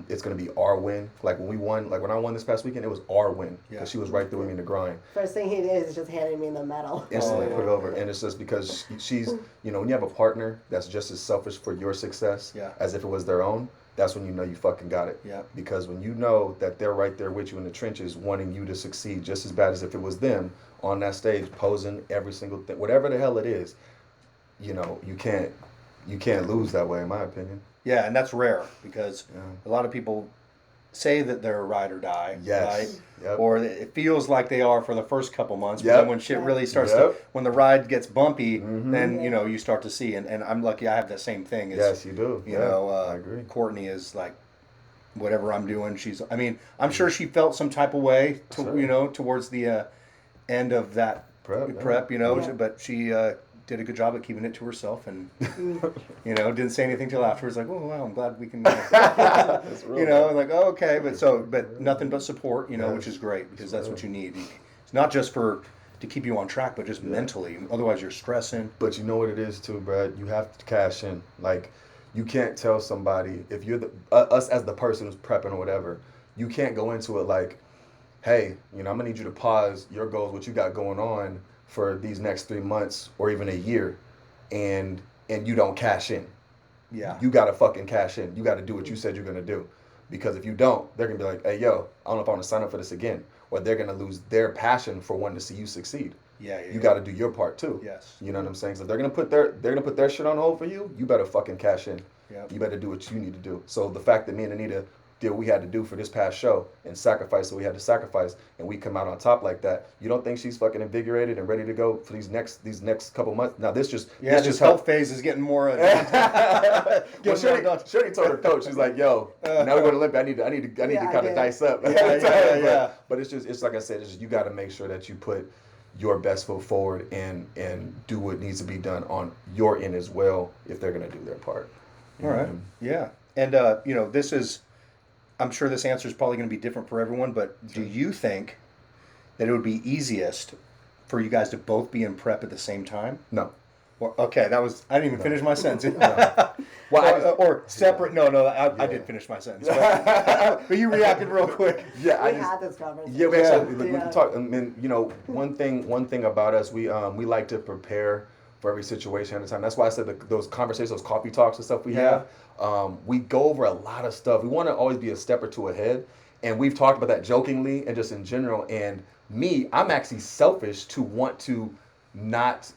Speaker 2: it's gonna be our win. Like when we won, like when I won this past weekend, it was our win because she was right there with me in the grind.
Speaker 3: First thing he did is just handing me the medal.
Speaker 2: Instantly
Speaker 1: Oh.
Speaker 2: put it over, and it's just because she's, when you have a partner that's just as selfish for your success
Speaker 1: Yeah.
Speaker 2: as if it was their own, that's when you know you fucking got it.
Speaker 1: Yeah.
Speaker 2: Because when you know that they're right there with you in the trenches, wanting you to succeed just as bad as if it was them on that stage, posing every single thing, whatever the hell it is, you can't lose that way, in my opinion.
Speaker 1: Yeah, and that's rare because
Speaker 2: Yeah.
Speaker 1: a lot of people say that they're a ride or die,
Speaker 2: Yes.
Speaker 1: right?
Speaker 2: Yep.
Speaker 1: Or it feels like they are for the first couple months, but
Speaker 2: Yep.
Speaker 1: then when shit really starts to, when the ride gets bumpy, then
Speaker 3: Yeah.
Speaker 1: you start to see. And I'm lucky I have the same thing.
Speaker 2: Yes, you do.
Speaker 1: You know,
Speaker 2: I agree.
Speaker 1: Courtney is like, whatever I'm doing, I mean, I'm sure she felt some type of way to
Speaker 2: Sure.
Speaker 1: towards the end of that prep,
Speaker 3: Yeah.
Speaker 1: but she did a good job at keeping it to herself, and didn't say anything till afterwards. Like, oh wow, I'm glad we can,
Speaker 2: That's real,
Speaker 1: like, oh, okay, but nothing but support, which is great because that's what you need. It's not just to keep you on track, but just mentally. Otherwise, you're stressing.
Speaker 2: But you know what it is too, Brad. You have to cash in. Like, you can't tell somebody if you're us as the person who's prepping or whatever. You can't go into it like, hey, I'm gonna need you to pause your goals, what you got going on for these next 3 months or even a year, and you don't cash in.
Speaker 1: Yeah.
Speaker 2: You gotta fucking cash in. You gotta do what you said you're gonna do, because if you don't, they're gonna be like, hey, yo, I don't know if I want to sign up for this again, or they're gonna lose their passion for wanting to see you succeed.
Speaker 1: Yeah.
Speaker 2: You got to do your part too.
Speaker 1: Yes.
Speaker 2: You know what I'm saying? So if they're gonna put their shit on hold for you, you better fucking cash in.
Speaker 1: Yep.
Speaker 2: You better do what you need to do. So the fact that me and Anita did what we had to do for this past show and sacrifice what we had to sacrifice, and we come out on top like that, you don't think she's fucking invigorated and ready to go for these next couple months? Now this just
Speaker 1: health phase is getting more.
Speaker 2: Well, Shirley told her coach, she's like, yo, now we go to Olympia. I need to kind of dice up.
Speaker 1: Yeah.
Speaker 2: But it's like I said, it's just, you got to make sure that you put your best foot forward and do what needs to be done on your end as well if they're going to do their part.
Speaker 1: All right. Yeah. And this is, I'm sure this answer is probably going to be different for everyone, but do you think that it would be easiest for you guys to both be in prep at the same time?
Speaker 2: No.
Speaker 1: Well, okay, I didn't even finish my sentence.
Speaker 2: Well,
Speaker 1: or separate. No, I did finish my sentence. But you reacted real quick.
Speaker 2: Yeah,
Speaker 3: we had this conversation.
Speaker 2: Yeah, we actually we talk. I mean, one thing about us, we like to prepare for every situation at a time. That's why I said those conversations, those coffee talks and stuff we have. We go over a lot of stuff. We want to always be a step or two ahead, and we've talked about that jokingly and just in general. And I'm actually selfish to want to not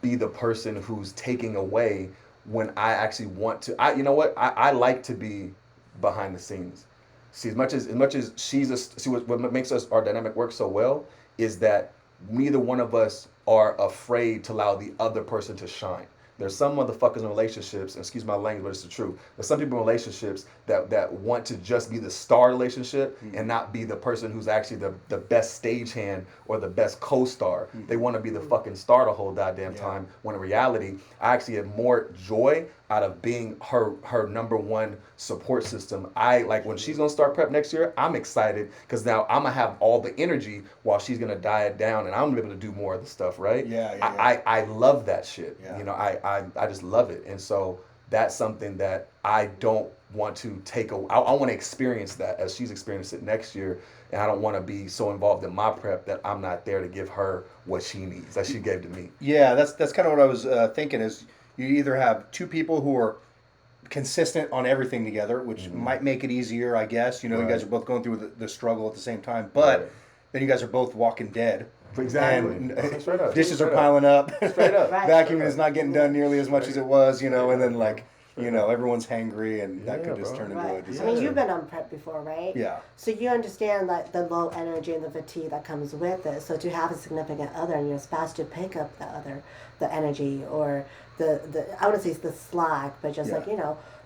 Speaker 2: be the person who's taking away when I actually want to. I like to be behind the scenes. See, as much as what makes our dynamic work so well is that neither one of us are afraid to allow the other person to shine. There's some motherfuckers in relationships, and excuse my language, but it's the truth. There's some people in relationships that want to just be the star relationship and not be the person who's actually the best stagehand or the best co-star. They want to be the fucking star the whole goddamn time, when in reality, I actually have more joy out of being her number one support system. Like when she's gonna start prep next year, I'm excited because now I'm gonna have all the energy while she's gonna diet down, and I'm gonna be able to do more of the stuff, right? I love that shit. I just love it, and so that's something that I don't want to take away. I want to experience that as she's experienced it next year, and I don't want to be so involved in my prep that I'm not there to give her what she needs, that she gave to me.
Speaker 1: Yeah, that's kind of what I was thinking is you either have two people who are consistent on everything together, which might make it easier, I guess. You guys are both going through the struggle at the same time, but then you guys are both walking dead.
Speaker 2: Exactly.
Speaker 1: And
Speaker 2: Straight up.
Speaker 1: dishes are piling up.
Speaker 2: Straight up.
Speaker 1: Vacuuming is not getting done nearly as much as it was, and then everyone's hangry, and that could just turn into a disaster.
Speaker 3: I mean, you've been on prep before, right?
Speaker 1: Yeah.
Speaker 3: So you understand like the low energy and the fatigue that comes with it. So to have a significant other and your spouse to pick up the energy or the I wouldn't say it's the slack, but just like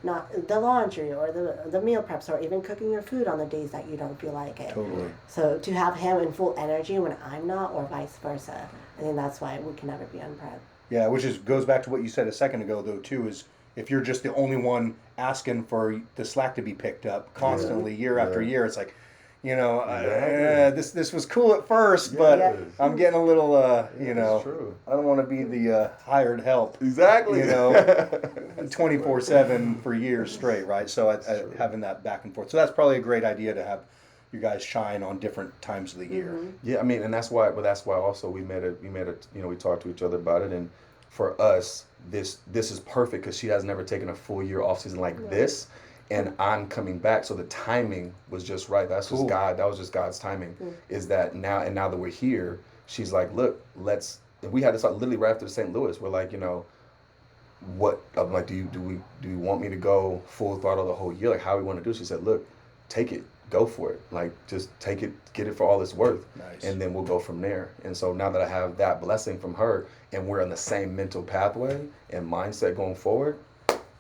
Speaker 3: not the laundry or the meal preps or even cooking your food on the days that you don't feel like it.
Speaker 1: Totally.
Speaker 3: So to have him in full energy when I'm not, or vice versa, I think that's why we can never be on prep.
Speaker 1: Yeah, which goes back to what you said a second ago, though, too, is if you're just the only one asking for the slack to be picked up constantly year after year, it's like, this was cool at first, but I'm getting a little,
Speaker 2: true.
Speaker 1: I don't want to be the hired help.
Speaker 2: Exactly.
Speaker 1: 24/7 for years straight, right? So having that back and forth. So that's probably a great idea to have you guys shine on different times of the year.
Speaker 2: Yeah, I mean, and that's why also we talked to each other about it, and for us, this is perfect because she has never taken a full year off season like this, and I'm coming back, so the timing was just right. That's just God. That was just God's timing. Is that now that we're here, she's like, look, we had this literally right after St. Louis. We're like, what? I'm like, do you want me to go full throttle the whole year? Like, how we want to do? She said, look, take it. go for it. Like, just take it, get it for all it's worth.
Speaker 1: Nice.
Speaker 2: And then we'll go from there. And so now that I have that blessing from her and we're on the same mental pathway and mindset going forward,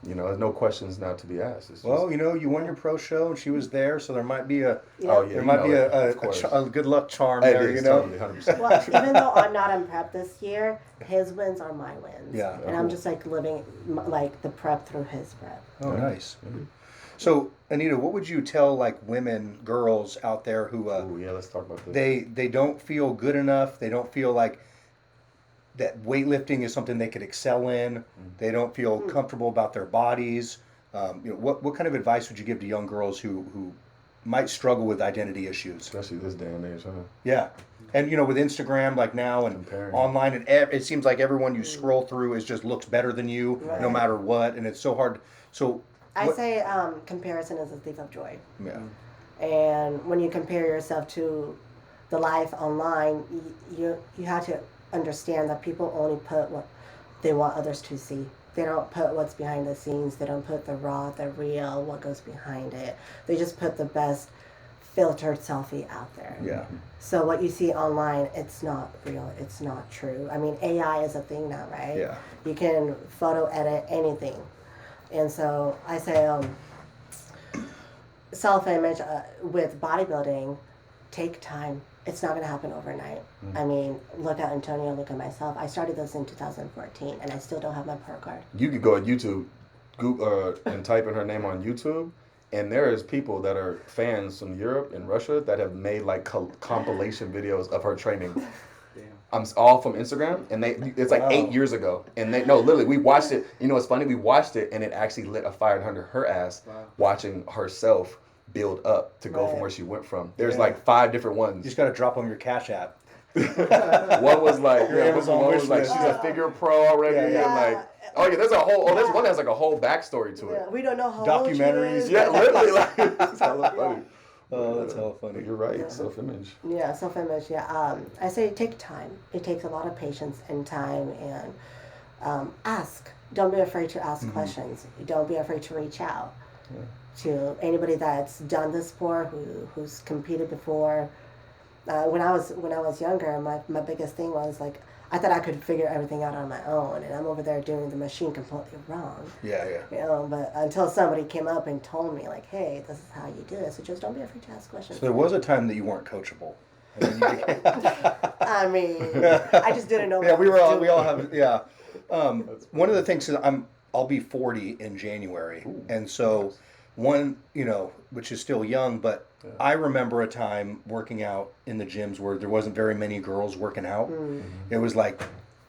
Speaker 2: there's no questions now to be asked. It's
Speaker 1: Well, you won your pro show and she was there, so there might be a
Speaker 3: Yeah.
Speaker 1: a good luck charm
Speaker 2: It
Speaker 1: there,
Speaker 2: is, totally, 100%.
Speaker 3: Well, even though I'm not in prep this year, his wins are my wins.
Speaker 1: Yeah.
Speaker 3: And I'm just like living like the prep through his prep.
Speaker 1: Oh, nice. So, Anita, what would you tell like women, girls out there who
Speaker 2: Let's talk about this.
Speaker 1: they don't feel good enough, they don't feel like that weightlifting is something they could excel in, they don't feel comfortable about their bodies. What kind of advice would you give to young girls who might struggle with identity issues?
Speaker 2: Especially this day and age, huh?
Speaker 1: Yeah. And with Instagram like now and
Speaker 2: Comparing.
Speaker 1: online, and it seems like everyone you scroll through just looks better than you, no
Speaker 3: Right.
Speaker 1: matter what, and it's so hard. So
Speaker 3: I say comparison is a thief of joy.
Speaker 1: yeah.
Speaker 3: And when you compare yourself to the life online, you have to understand that people only put what they want others to see. They don't put what's behind the scenes. They don't put the raw, the real, what goes behind it. They just put the best filtered selfie out there.
Speaker 1: Yeah.
Speaker 3: So what you see online, it's not real. It's not true. I mean, AI is a thing now, right?
Speaker 1: Yeah.
Speaker 3: You can photo edit anything. And so I say self-image with bodybuilding, take time. It's not going to happen overnight. I mean, look at Antonio, look at myself. I started this in 2014, and I still don't have my pro card.
Speaker 2: You could go on YouTube, Google, and type in her name on YouTube, and there is people that are fans from Europe and Russia that have made like compilation videos of her training. I'm all from Instagram, and it's like 8 years ago, and literally we watched it. It's funny, we watched it, and it actually lit a fire under her ass watching herself build up to go from where she went from. There's like 5 different ones.
Speaker 1: You just got to drop them your Cash App.
Speaker 2: One was like,
Speaker 1: Amazon
Speaker 2: one
Speaker 1: wish
Speaker 2: was like,
Speaker 1: list.
Speaker 2: she's a figure pro already,
Speaker 1: Yeah.
Speaker 2: and like, there's there's one that has like a whole backstory to it.
Speaker 3: Yeah, we don't know how
Speaker 1: Documentaries.
Speaker 3: old she is.
Speaker 2: Yeah, literally, like, it's hella funny.
Speaker 1: Oh, that's hella funny.
Speaker 2: You're right, self-image.
Speaker 3: Yeah, self-image. Yeah, I say take time. It takes a lot of patience and time, and ask. Don't be afraid to ask questions. Don't be afraid to reach out to anybody that's done this sport, who's competed before. When I was younger, my biggest thing was like I thought I could figure everything out on my own, and I'm over there doing the machine completely wrong.
Speaker 1: Yeah.
Speaker 3: But until somebody came up and told me like, hey, this is how you do it. So just don't be afraid to ask questions.
Speaker 1: So there was a time that you weren't coachable. And then you
Speaker 3: I mean, I just didn't know.
Speaker 1: yeah,
Speaker 3: what
Speaker 1: we
Speaker 3: I was
Speaker 1: all have yeah. One of the things is I'll be 40 in January, and so one which is still young, but I remember a time working out in the gyms where there wasn't very many girls working out. It was like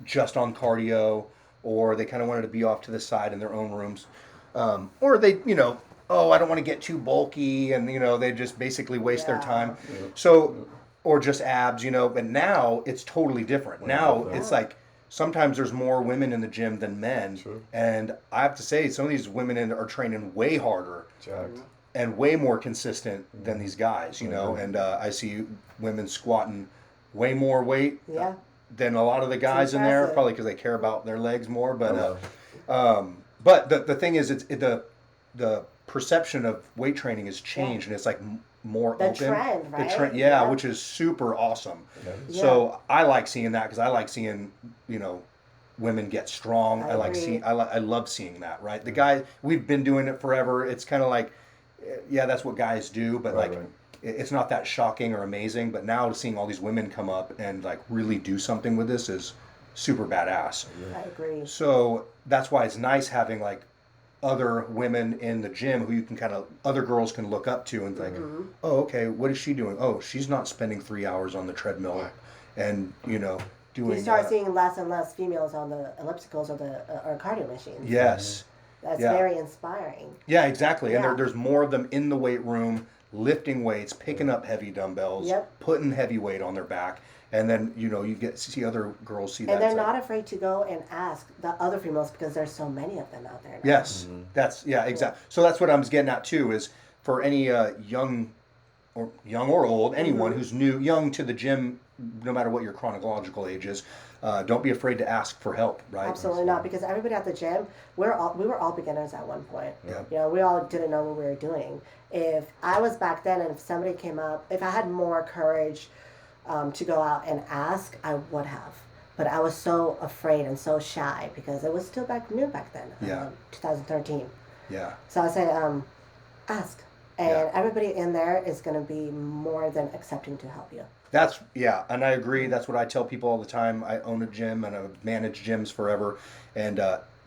Speaker 1: just on cardio, or they kind of wanted to be off to the side in their own rooms, or they I don't want to get too bulky, and they just basically waste their time. So, or just abs, but now it's totally different. Now it's like sometimes there's more women in the gym than men, and I have to say some of these women are training way harder and way more consistent than these guys, and I see women squatting way more weight than a lot of the guys in there, probably because they care about their legs more. But but the thing is, it's the perception of weight training has changed, and it's like more
Speaker 3: the
Speaker 1: open.
Speaker 3: trend, right?
Speaker 1: The trend, which is super awesome. So I like seeing that because I like seeing women get strong. I love seeing that. Right, the guy, we've been doing it forever. It's kind of like, that's what guys do, but it's not that shocking or amazing. But now seeing all these women come up and like really do something with this is super badass.
Speaker 3: I agree.
Speaker 1: So that's why it's nice having like other women in the gym who you can other girls can look up to and think, oh, okay, what is she doing? Oh, she's not spending 3 hours on the treadmill and doing.
Speaker 3: You start seeing less and less females on the ellipticals or cardio machines.
Speaker 1: Yes.
Speaker 3: That's very inspiring.
Speaker 1: Yeah, exactly.
Speaker 3: Yeah.
Speaker 1: And there's more of them in the weight room, lifting weights, picking up heavy dumbbells, putting heavy weight on their back. And then, you get to see other girls see that.
Speaker 3: And they're not afraid to go and ask the other females because there's so many of them out there now.
Speaker 1: Yes, that's, exactly. So that's what I'm getting at too, is for any young or old, anyone who's young to the gym, no matter what your chronological age is, don't be afraid to ask for help, right?
Speaker 3: Absolutely not, because everybody at the gym, we were all beginners at one point.
Speaker 1: Yeah.
Speaker 3: You know, we all didn't know what we were doing. If I was back then, and if somebody came up, if I had more courage to go out and ask, I would have. But I was so afraid and so shy because it was still new back then.
Speaker 1: Yeah.
Speaker 3: 2013.
Speaker 1: Yeah.
Speaker 3: So I say, ask. And everybody in there is going to be more than accepting to help you.
Speaker 1: And I agree. That's what I tell people all the time. I own a gym and I've managed gyms forever, and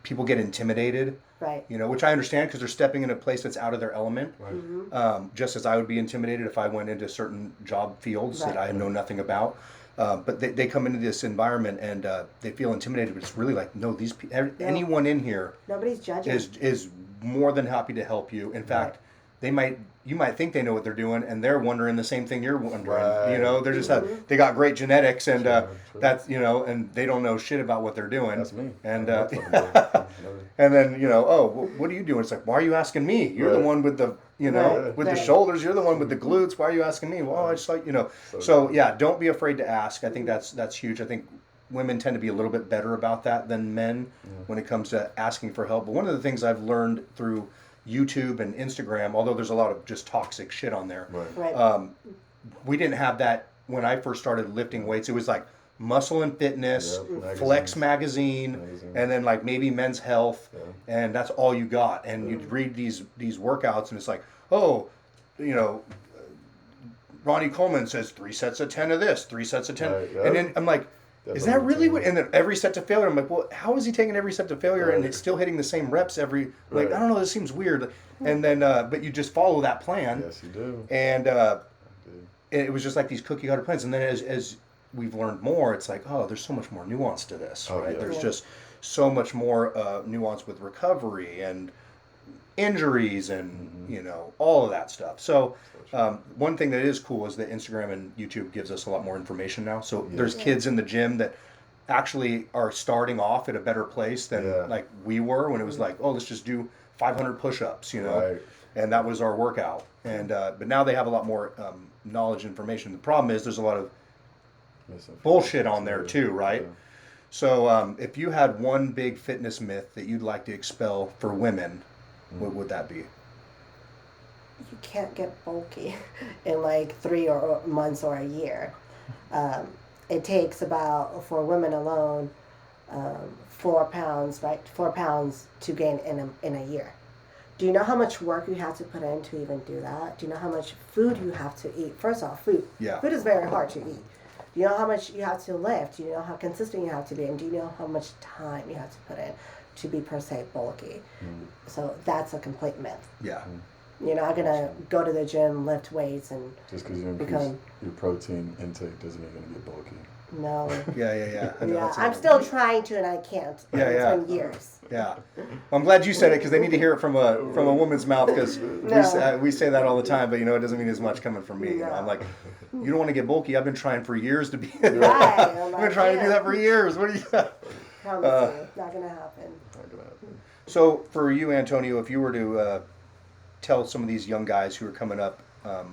Speaker 1: people get intimidated.
Speaker 3: Right.
Speaker 1: You know, which I understand because they're stepping in a place that's out of their element.
Speaker 2: Right.
Speaker 3: Mm-hmm.
Speaker 1: Just as I would be intimidated if I went into certain job fields that I know nothing about. But they come into this environment and they feel intimidated. But it's really like, no, anyone in here
Speaker 3: Nobody's judging.
Speaker 1: is more than happy to help you. In fact, you might think they know what they're doing, and they're wondering the same thing you're wondering.
Speaker 2: Right.
Speaker 1: You know, they're just they got great genetics, and that's and they don't know shit about what they're doing.
Speaker 2: That's me.
Speaker 1: And and then what are you doing? It's like, why are you asking me? You're the one with the the shoulders. You're the one with the glutes. Why are you asking me? Well, I just like So yeah, don't be afraid to ask. I think that's huge. I think women tend to be a little bit better about that than men when it comes to asking for help. But one of the things I've learned through YouTube and Instagram, although there's a lot of just toxic shit on there.
Speaker 3: Right.
Speaker 1: We didn't have that when I first started lifting weights. It was like Muscle and Fitness, Flex magazine, and then like maybe Men's Health, and that's all you got. And you'd read these workouts, and it's like, Ronnie Coleman says 3 sets of 10 of this, 3 sets of 10, and then I'm like, is that really what? And then every set to failure, I'm like, well, how is he taking every set to failure and it's still hitting the same reps every? Like, I don't know, this seems weird. And then, but you just follow that plan.
Speaker 2: Yes, you do.
Speaker 1: And it was just like these cookie cutter plans. And then as we've learned more, it's like, oh, there's so much more nuance to this, right? There's just so much more nuance with recovery and injuries and all of that stuff. So one thing that is cool is that Instagram and YouTube gives us a lot more information now. So there's kids in the gym that actually are starting off at a better place than like we were when it was like, oh, let's just do 500 push-ups, and that was our workout. And but now they have a lot more knowledge, information. The problem is there's a lot of bullshit on there too, right? So if you had one big fitness myth that you'd like to expel for women, what would that be?
Speaker 3: You can't get bulky in like 3 months or a year. It takes about, for women alone, 4 pounds, right? 4 pounds to gain in a year. Do you know how much work you have to put in to even do that? Do you know how much food you have to eat? First off, food.
Speaker 2: Yeah.
Speaker 3: Food is very hard to eat. Do you know how much you have to lift? Do you know how consistent you have to be? And do you know how much time you have to put in to be per se bulky? So that's a complete myth.
Speaker 1: Yeah.
Speaker 3: You're not gonna go to the gym, lift weights, and
Speaker 2: just because you increase your protein intake doesn't mean you're gonna get bulky.
Speaker 3: No.
Speaker 1: Yeah. I know,
Speaker 3: I'm still trying to, and I can't. It's been years.
Speaker 1: Yeah. Well, I'm glad you said it because they need to hear it from a woman's mouth because we say that all the time, but it doesn't mean as much coming from me.
Speaker 3: No.
Speaker 1: I'm like, you don't want to get bulky. I've been trying for years to be.
Speaker 3: Right.
Speaker 1: I've been trying to do that for years. What do you?
Speaker 3: Promise you, not gonna happen.
Speaker 1: So for you, Antonio, if you were to tell some of these young guys who are coming up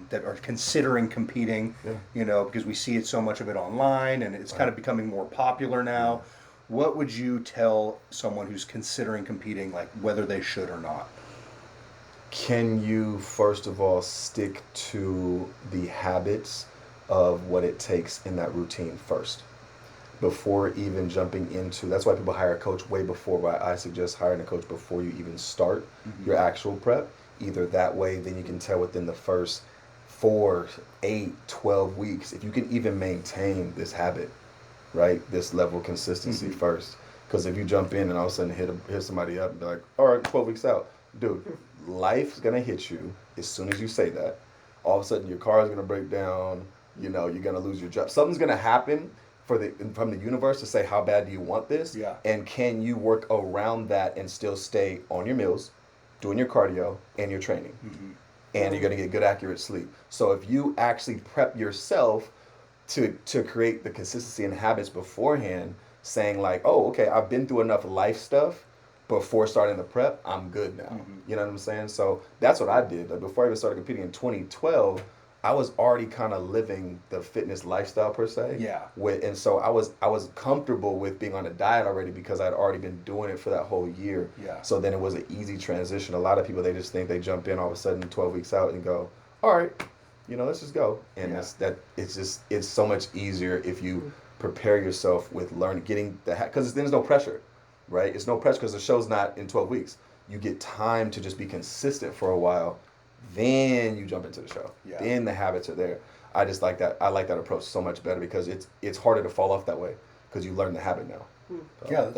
Speaker 1: that are considering competing, because we see it so much of it online and it's kind of becoming more popular now. What would you tell someone who's considering competing, like whether they should or not?
Speaker 2: Can you, first of all, stick to the habits of what it takes in that routine first? Before even jumping into, that's why people hire a coach way before, why I suggest hiring a coach before you even start your actual prep. Either that way, then you can tell within the first 4, 8, 12 weeks, if you can even maintain this habit, right? This level of consistency first. Because if you jump in and all of a sudden hit somebody up and be like, all right, 12 weeks out, dude, life's going to hit you as soon as you say that. All of a sudden, your car is going to break down, you're going to lose your job. Something's going to happen from the universe to say, how bad do you want this?
Speaker 1: Yeah.
Speaker 2: And can you work around that and still stay on your meals, doing your cardio and your training? And you're going to get good, accurate sleep. So if you actually prep yourself to create the consistency and habits beforehand, saying like, oh, okay, I've been through enough life stuff before starting the prep, I'm good now. You know what I'm saying? So that's what I did. Like before I even started competing in 2012, I was already kind of living the fitness lifestyle per se.
Speaker 1: Yeah.
Speaker 2: And so I was comfortable with being on a diet already because I'd already been doing it for that whole year.
Speaker 1: Yeah.
Speaker 2: So then it was an easy transition. A lot of people, they just think they jump in all of a sudden 12 weeks out and go, all right, let's just go. And it's so much easier if you prepare yourself with getting because there's no pressure, right? It's no pressure because the show's not in 12 weeks. You get time to just be consistent for a while. Then you jump into the show.
Speaker 1: Yeah.
Speaker 2: Then the habits are there. I just like that. I like that approach so much better because it's harder to fall off that way because you learn the habit now.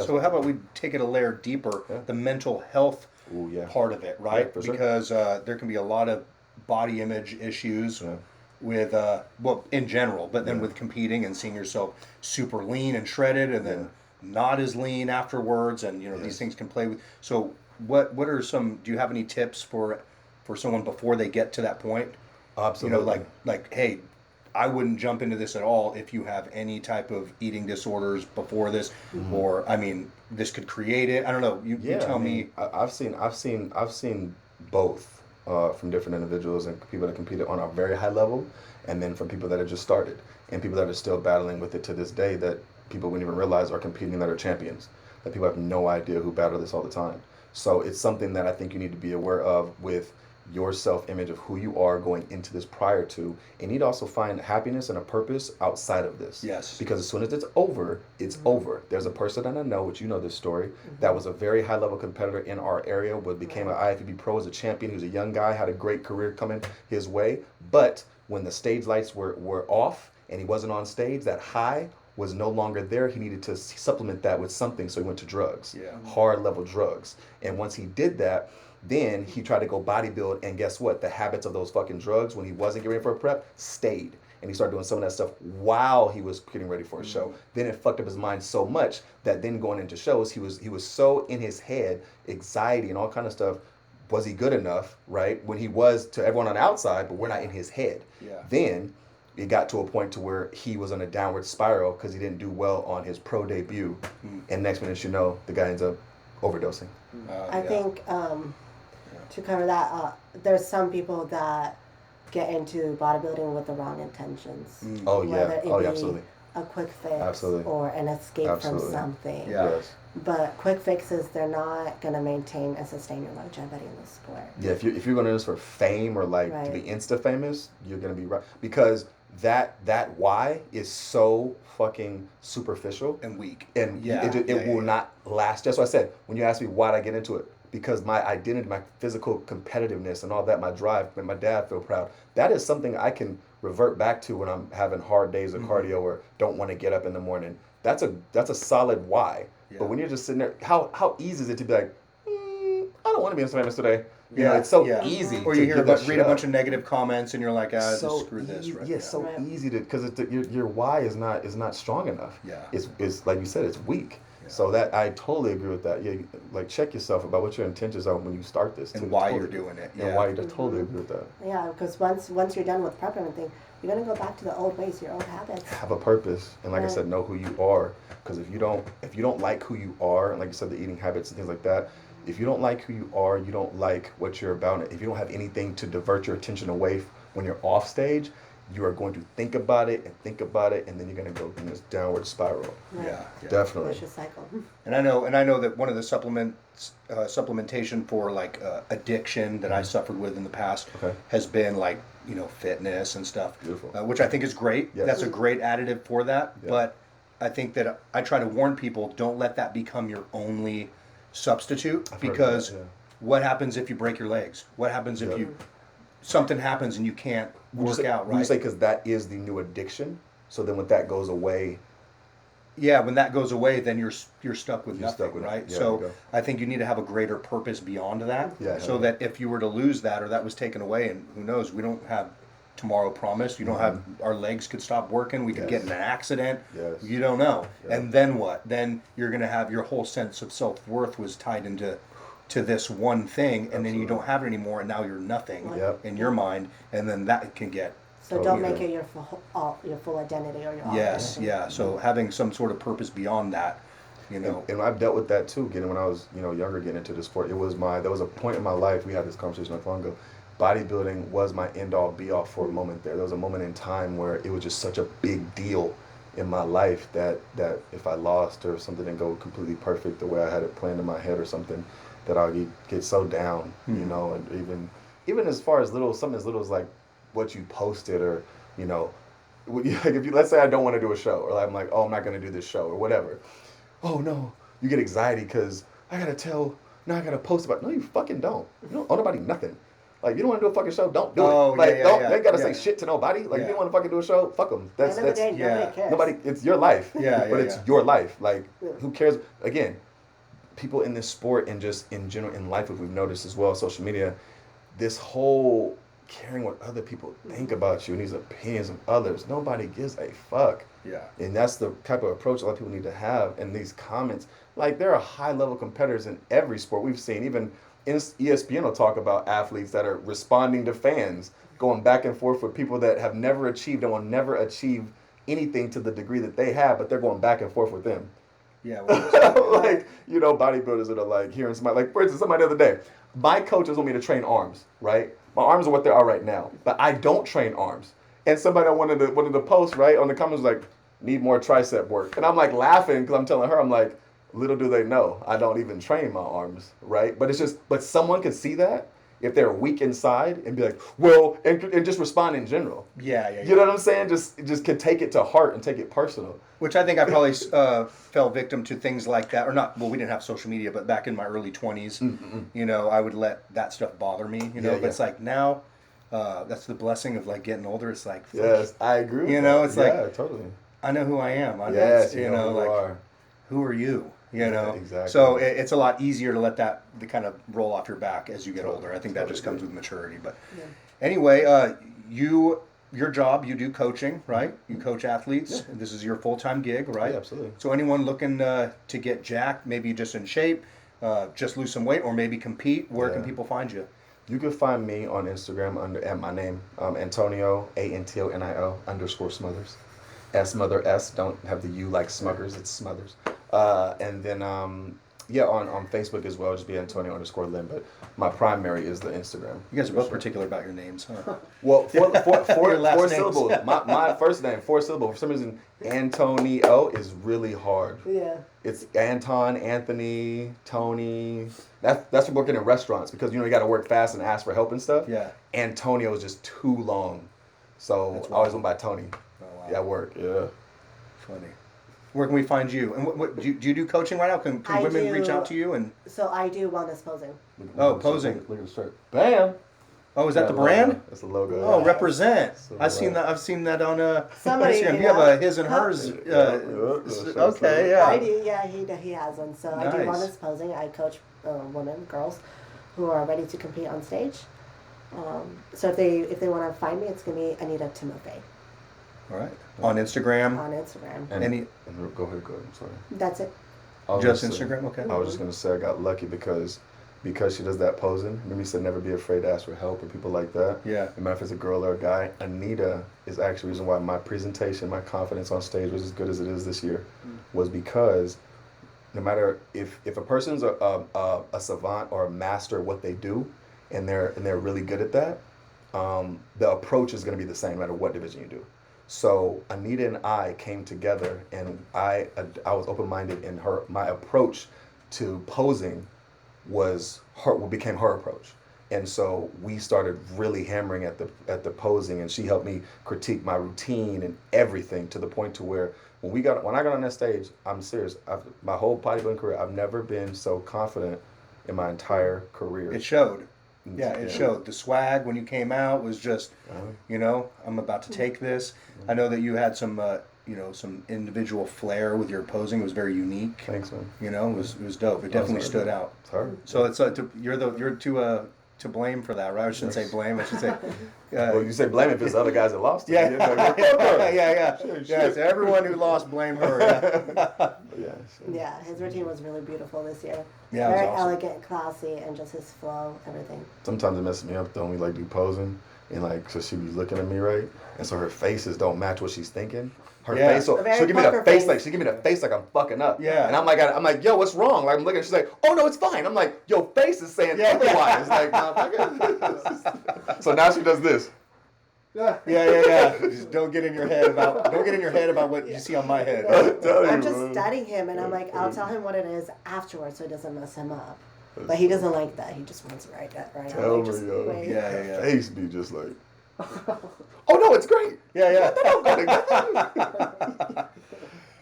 Speaker 1: So how about we take it a layer deeper?
Speaker 2: Yeah.
Speaker 1: The mental health part of it, right?
Speaker 2: Yeah, for sure.
Speaker 1: Because there can be a lot of body image issues with in general, but then with competing and seeing yourself super lean and shredded, and then not as lean afterwards, and these things can play with. So what are some? Do you have any tips for someone before they get to that point?
Speaker 2: Absolutely.
Speaker 1: Like, hey, I wouldn't jump into this at all if you have any type of eating disorders before this, or this could create it. I don't know. You tell me.
Speaker 2: I've seen both from different individuals and people that competed on a very high level, and then from people that have just started and people that are still battling with it to this day that people wouldn't even realize are competing that are champions. That people have no idea who battle this all the time. So it's something that I think you need to be aware of with your self-image of who you are going into this prior to, and you need to also find happiness and a purpose outside of this.
Speaker 1: Yes.
Speaker 2: Because as soon as it's over, it's over. There's a person that I know, which you know this story, that was a very high-level competitor in our area, became an IFBB pro as a champion. He was a young guy, had a great career coming his way, but when the stage lights were off and he wasn't on stage, that high was no longer there. He needed to supplement that with something, so he went to drugs, hard-level drugs. And once he did that, then he tried to go bodybuild, and guess what? The habits of those fucking drugs when he wasn't getting ready for a prep stayed. And he started doing some of that stuff while he was getting ready for a show. Then it fucked up his mind so much that then going into shows, he was so in his head, anxiety and all kind of stuff. Was he good enough, right? When he was to everyone on the outside, but we're not in his head.
Speaker 1: Yeah.
Speaker 2: Then it got to a point to where he was on a downward spiral because he didn't do well on his pro debut. And next minute you know, the guy ends up overdosing.
Speaker 3: I think to cover that, there's some people that get into bodybuilding with the wrong intentions.
Speaker 2: Oh yeah,
Speaker 3: Whether it be
Speaker 2: absolutely.
Speaker 3: A quick fix
Speaker 2: Absolutely.
Speaker 3: or an escape
Speaker 2: Absolutely.
Speaker 3: from something.
Speaker 1: Yeah.
Speaker 2: Yes.
Speaker 3: But quick fixes, they're not going to maintain and sustain your longevity in the sport.
Speaker 2: Yeah, if you're going to do this for fame or to be
Speaker 3: Right.
Speaker 2: Insta famous, you're going to be right, because that why is so fucking superficial
Speaker 1: And weak.
Speaker 2: and it will not last. That's why I said when you asked me why did I get into it, because my identity, my physical competitiveness and all that, my drive, made my dad feel proud. That is something I can revert back to when I'm having hard days of cardio or don't want to get up in the morning. That's a solid why.
Speaker 1: Yeah.
Speaker 2: But when you're just sitting there, how easy is it to be like, I don't want to be Insta famous today. You know,
Speaker 1: Yeah,
Speaker 2: it's so
Speaker 1: yeah.
Speaker 2: easy.
Speaker 1: Or
Speaker 2: to
Speaker 1: you
Speaker 2: give that
Speaker 1: read
Speaker 2: shit
Speaker 1: a
Speaker 2: up.
Speaker 1: bunch of negative comments and you're like, just
Speaker 2: So
Speaker 1: screw this.
Speaker 2: easy,
Speaker 1: Right?
Speaker 2: yeah, so
Speaker 3: Right.
Speaker 2: easy to because your why is not strong enough.
Speaker 1: Yeah.
Speaker 2: It's like you said, it's weak.
Speaker 1: Yeah.
Speaker 2: So that I totally agree with that. Yeah, like check yourself about what your intentions are when you start this
Speaker 1: And
Speaker 2: too.
Speaker 1: why
Speaker 2: Totally
Speaker 1: you're
Speaker 2: agree.
Speaker 1: doing it.
Speaker 2: And
Speaker 1: Yeah.
Speaker 2: why you totally agree with that.
Speaker 3: Yeah, because once you're done with prep and everything, you're going to go back to the old ways, your old habits.
Speaker 2: Have a purpose, and like I
Speaker 3: Right.
Speaker 2: said, know who you are. Because if you don't like who you are, and like you said, the eating habits and things like that. If you don't like who you are, you don't like what you're about. If you don't have anything to divert your attention away when you're off stage, you are going to think about it, and then you're going to go in this downward spiral.
Speaker 3: Right.
Speaker 1: Yeah.
Speaker 2: Definitely.
Speaker 3: Vicious cycle.
Speaker 1: And I know that one of the supplementation for like addiction that I suffered with in the past
Speaker 2: Okay.
Speaker 1: has been like fitness and stuff.
Speaker 2: Beautiful.
Speaker 1: Which I think is great.
Speaker 2: Yes.
Speaker 1: That's a great additive for that.
Speaker 2: Yeah.
Speaker 1: But I think that I try to warn people, don't let that become your only substitute,
Speaker 2: I've heard
Speaker 1: because
Speaker 2: that, yeah.
Speaker 1: what happens if you break your legs? What happens if
Speaker 2: Yeah.
Speaker 1: something happens and you can't work out,
Speaker 2: Would you
Speaker 1: right?
Speaker 2: say because that is the new addiction? So then when that goes away,
Speaker 1: Yeah, when that goes away, then you're stuck with
Speaker 2: You're
Speaker 1: nothing,
Speaker 2: stuck with
Speaker 1: right?
Speaker 2: it. Yeah,
Speaker 1: So
Speaker 2: there you go.
Speaker 1: I think you need to have a greater purpose beyond that,
Speaker 2: Yeah,
Speaker 1: so
Speaker 2: yeah.
Speaker 1: that if you were to lose that or that was taken away, and who knows, we don't have tomorrow promised. You don't have our legs could stop working. We could get in an accident.
Speaker 2: Yes.
Speaker 1: You don't know.
Speaker 2: Yeah.
Speaker 1: And then what? Then you're going to have your whole sense of self-worth was tied into this one thing, and then you
Speaker 2: Absolutely.
Speaker 1: don't have it anymore, and now you're nothing
Speaker 2: Yep.
Speaker 1: in your mind, and then that can get
Speaker 3: So
Speaker 2: Totally
Speaker 3: don't make
Speaker 2: agree.
Speaker 3: it your full identity or your all
Speaker 1: yes,
Speaker 3: identity.
Speaker 1: yeah. So having some sort of purpose beyond that,
Speaker 2: and I've dealt with that too. When I was younger, getting into the sport, there was a point in my life. We had this conversation not long ago. bodybuilding was my end all be all for a moment there. There was a moment in time where it was just such a big deal in my life that if I lost or something didn't go completely perfect the way I had it planned in my head or something, that I'll get so down, you know, and even as far as something as little as like what you posted or, you know, like if you, let's say I don't want to do a show or I'm like, oh, I'm not going to do this show or whatever. Oh no, you get anxiety because I got to post about it. No, you fucking don't. You don't owe nobody nothing. Like, you don't want to do a fucking show, don't do it. Like, you ain't got to say shit to nobody. Like, if you don't want to fucking do a show, fuck them. That's
Speaker 3: nobody cares.
Speaker 2: Nobody, it's your life. But it's your life. Like, who cares? Again, people in this sport and just in general in life, if we've noticed as well, social media, this whole caring what other people think about you and these opinions of others, nobody gives a fuck.
Speaker 1: Yeah.
Speaker 2: And that's the type of approach a lot of people need to have. And these comments, like, there are high-level competitors in every sport we've seen. Even ESPN will talk about athletes that are responding to fans, going back and forth with people that have never achieved and will never achieve anything to the degree that they have, but they're going back and forth with them.
Speaker 1: Yeah. Well,
Speaker 2: like, you know, bodybuilders that are like hearing somebody, like, for instance, somebody the other day, my coaches want me to train arms, right? My arms are what they are right now, but I don't train arms. And somebody wanted to post, right, on the comments was like, need more tricep work. And I'm like laughing because I'm telling her, I'm like, little do they know, I don't even train my arms, right? But it's just, but someone could see that if they're weak inside and be like, well, and just respond in general.
Speaker 1: Yeah.
Speaker 2: You know what I'm saying? Just can take it to heart and take it personal.
Speaker 1: Which I think I probably fell victim to things like that, or not. Well, we didn't have social media, but back in my early 20s, you know, I would let that stuff bother me. You know, but it's like now, that's the blessing of like getting older. It's like,
Speaker 2: yes, I agree with
Speaker 1: you know,
Speaker 2: that.
Speaker 1: it's like,
Speaker 2: totally.
Speaker 1: I know who I am.
Speaker 2: Yes,
Speaker 1: you know, like,
Speaker 2: are.
Speaker 1: who are you? You know,
Speaker 2: exactly.
Speaker 1: So it's a lot easier to let that kind of roll off your back as you get older. I think that just comes with maturity. But anyway, your job, you do coaching, right? You coach athletes. Yeah. This is your full-time gig, right?
Speaker 2: Yeah, absolutely.
Speaker 1: So anyone looking to get jacked, maybe just in shape, just lose some weight, or maybe compete, where can people find you?
Speaker 2: You can find me on Instagram at my name, Antonio, ANTONIO _ Smothers. Smother S, don't have the U like Smuggers, it's Smothers. And then, on Facebook as well, just be Antonio _ Lynn, but my primary is the Instagram.
Speaker 1: You guys are both particular about your names, huh?
Speaker 2: Well, four
Speaker 1: names.
Speaker 2: syllables. My first name, 4 syllables. For some reason, Antonio is really hard.
Speaker 3: Yeah.
Speaker 2: It's Anton, Anthony, Tony. That's for working in restaurants because, you know, you got to work fast and ask for help and stuff.
Speaker 1: Yeah.
Speaker 2: Antonio is just too long. So I always went by Tony.
Speaker 1: Oh, wow.
Speaker 2: Yeah, work. Yeah.
Speaker 1: Funny. Where can we find you? And what do you do coaching right now? Can women reach out to you? And
Speaker 3: so I do wellness posing.
Speaker 1: Posing.
Speaker 2: Look at the shirt. Bam.
Speaker 1: Oh, is that the brand?
Speaker 2: Logo. That's the logo.
Speaker 1: Oh, represent.
Speaker 2: So
Speaker 1: I've seen that on
Speaker 3: somebody.
Speaker 1: Instagram. You have a his and hers. Okay, yeah.
Speaker 3: I do. Yeah, he has one. So
Speaker 1: Nice.
Speaker 3: I do wellness posing. I coach women, girls, who are ready to compete on stage. So if they want to find me, it's gonna be Anita Timofeyev.
Speaker 1: All right. On Instagram.
Speaker 3: On Instagram.
Speaker 2: Go ahead. I'm sorry.
Speaker 3: That's it.
Speaker 1: Just Instagram. Okay.
Speaker 2: I was just gonna say I got lucky because she does that posing. Mimi said never be afraid to ask for help or people like that.
Speaker 1: Yeah.
Speaker 2: No matter if it's a girl or a guy. Anita is actually the reason why my presentation, my confidence on stage was as good as it is this year, was because no matter if a person's a savant or a master at what they do, and they're really good at that, the approach is going to be the same no matter what division you do. So Anita and I came together, and I was open-minded in my approach to posing became her approach. And so we started really hammering at the posing, and she helped me critique my routine and everything to the point to where when I got on that stage, I'm serious. My whole bodybuilding career, I've never been so confident in my entire career.
Speaker 1: It showed. Yeah, it showed. The swag when you came out was just, you know, I'm about to take this. I know that you had some, some individual flair with your posing. It was very unique.
Speaker 2: Thanks, man.
Speaker 1: You know, it was dope. It definitely stood out.
Speaker 2: It's hard.
Speaker 1: So it's you're to blame for that, right? I shouldn't say blame. I should say.
Speaker 2: Well, you say blame if it's other guys that lost it.
Speaker 1: Yeah. So everyone who lost, blame her.
Speaker 3: Yeah, his routine was really beautiful this year.
Speaker 1: Yeah,
Speaker 3: very
Speaker 1: awesome.
Speaker 3: elegant, classy, and just his flow, everything.
Speaker 2: Sometimes it messes me up though when we like do posing, and like so she be looking at me right, and so her faces don't match what she's thinking. Her face, so she'll give me the face like I'm fucking up.
Speaker 1: Yeah.
Speaker 2: And I'm like, yo, what's wrong? Like I'm looking, she's like, oh no, it's fine. I'm like, yo, face is saying otherwise. Like, motherfucker. So now she does this.
Speaker 1: Yeah. Just don't get in your head about what you see on my head.
Speaker 3: I'm just studying him, and I'm like, I'll tell him what it is afterwards, so it doesn't mess him up. But he doesn't like that. He just wants to write that right now.
Speaker 2: Tell
Speaker 3: Like, just
Speaker 2: me, yo.
Speaker 3: wait.
Speaker 1: Yeah.
Speaker 2: Face be just like, oh no, it's great.
Speaker 1: Yeah.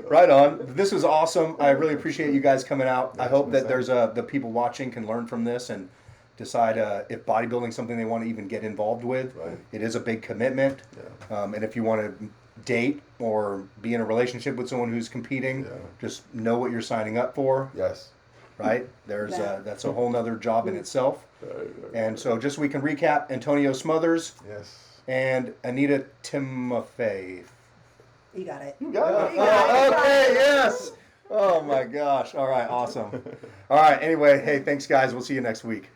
Speaker 1: Right on. This was awesome. I really appreciate you guys coming out. I hope that there's the people watching can learn from this and decide if bodybuilding is something they want to even get involved with.
Speaker 2: Right.
Speaker 1: It is a big commitment.
Speaker 2: Yeah.
Speaker 1: And if you want to date or be in a relationship with someone who's competing, just know what you're signing up for.
Speaker 2: Yes.
Speaker 1: Right? That's a whole nother job in itself. And so just so we can recap, Antonio Smothers.
Speaker 2: Yes.
Speaker 1: And Anita Timofeyev.
Speaker 3: You got it.
Speaker 2: You got it.
Speaker 1: Okay, yes. Oh my gosh. All right, awesome. All right, anyway, hey, thanks guys. We'll see you next week.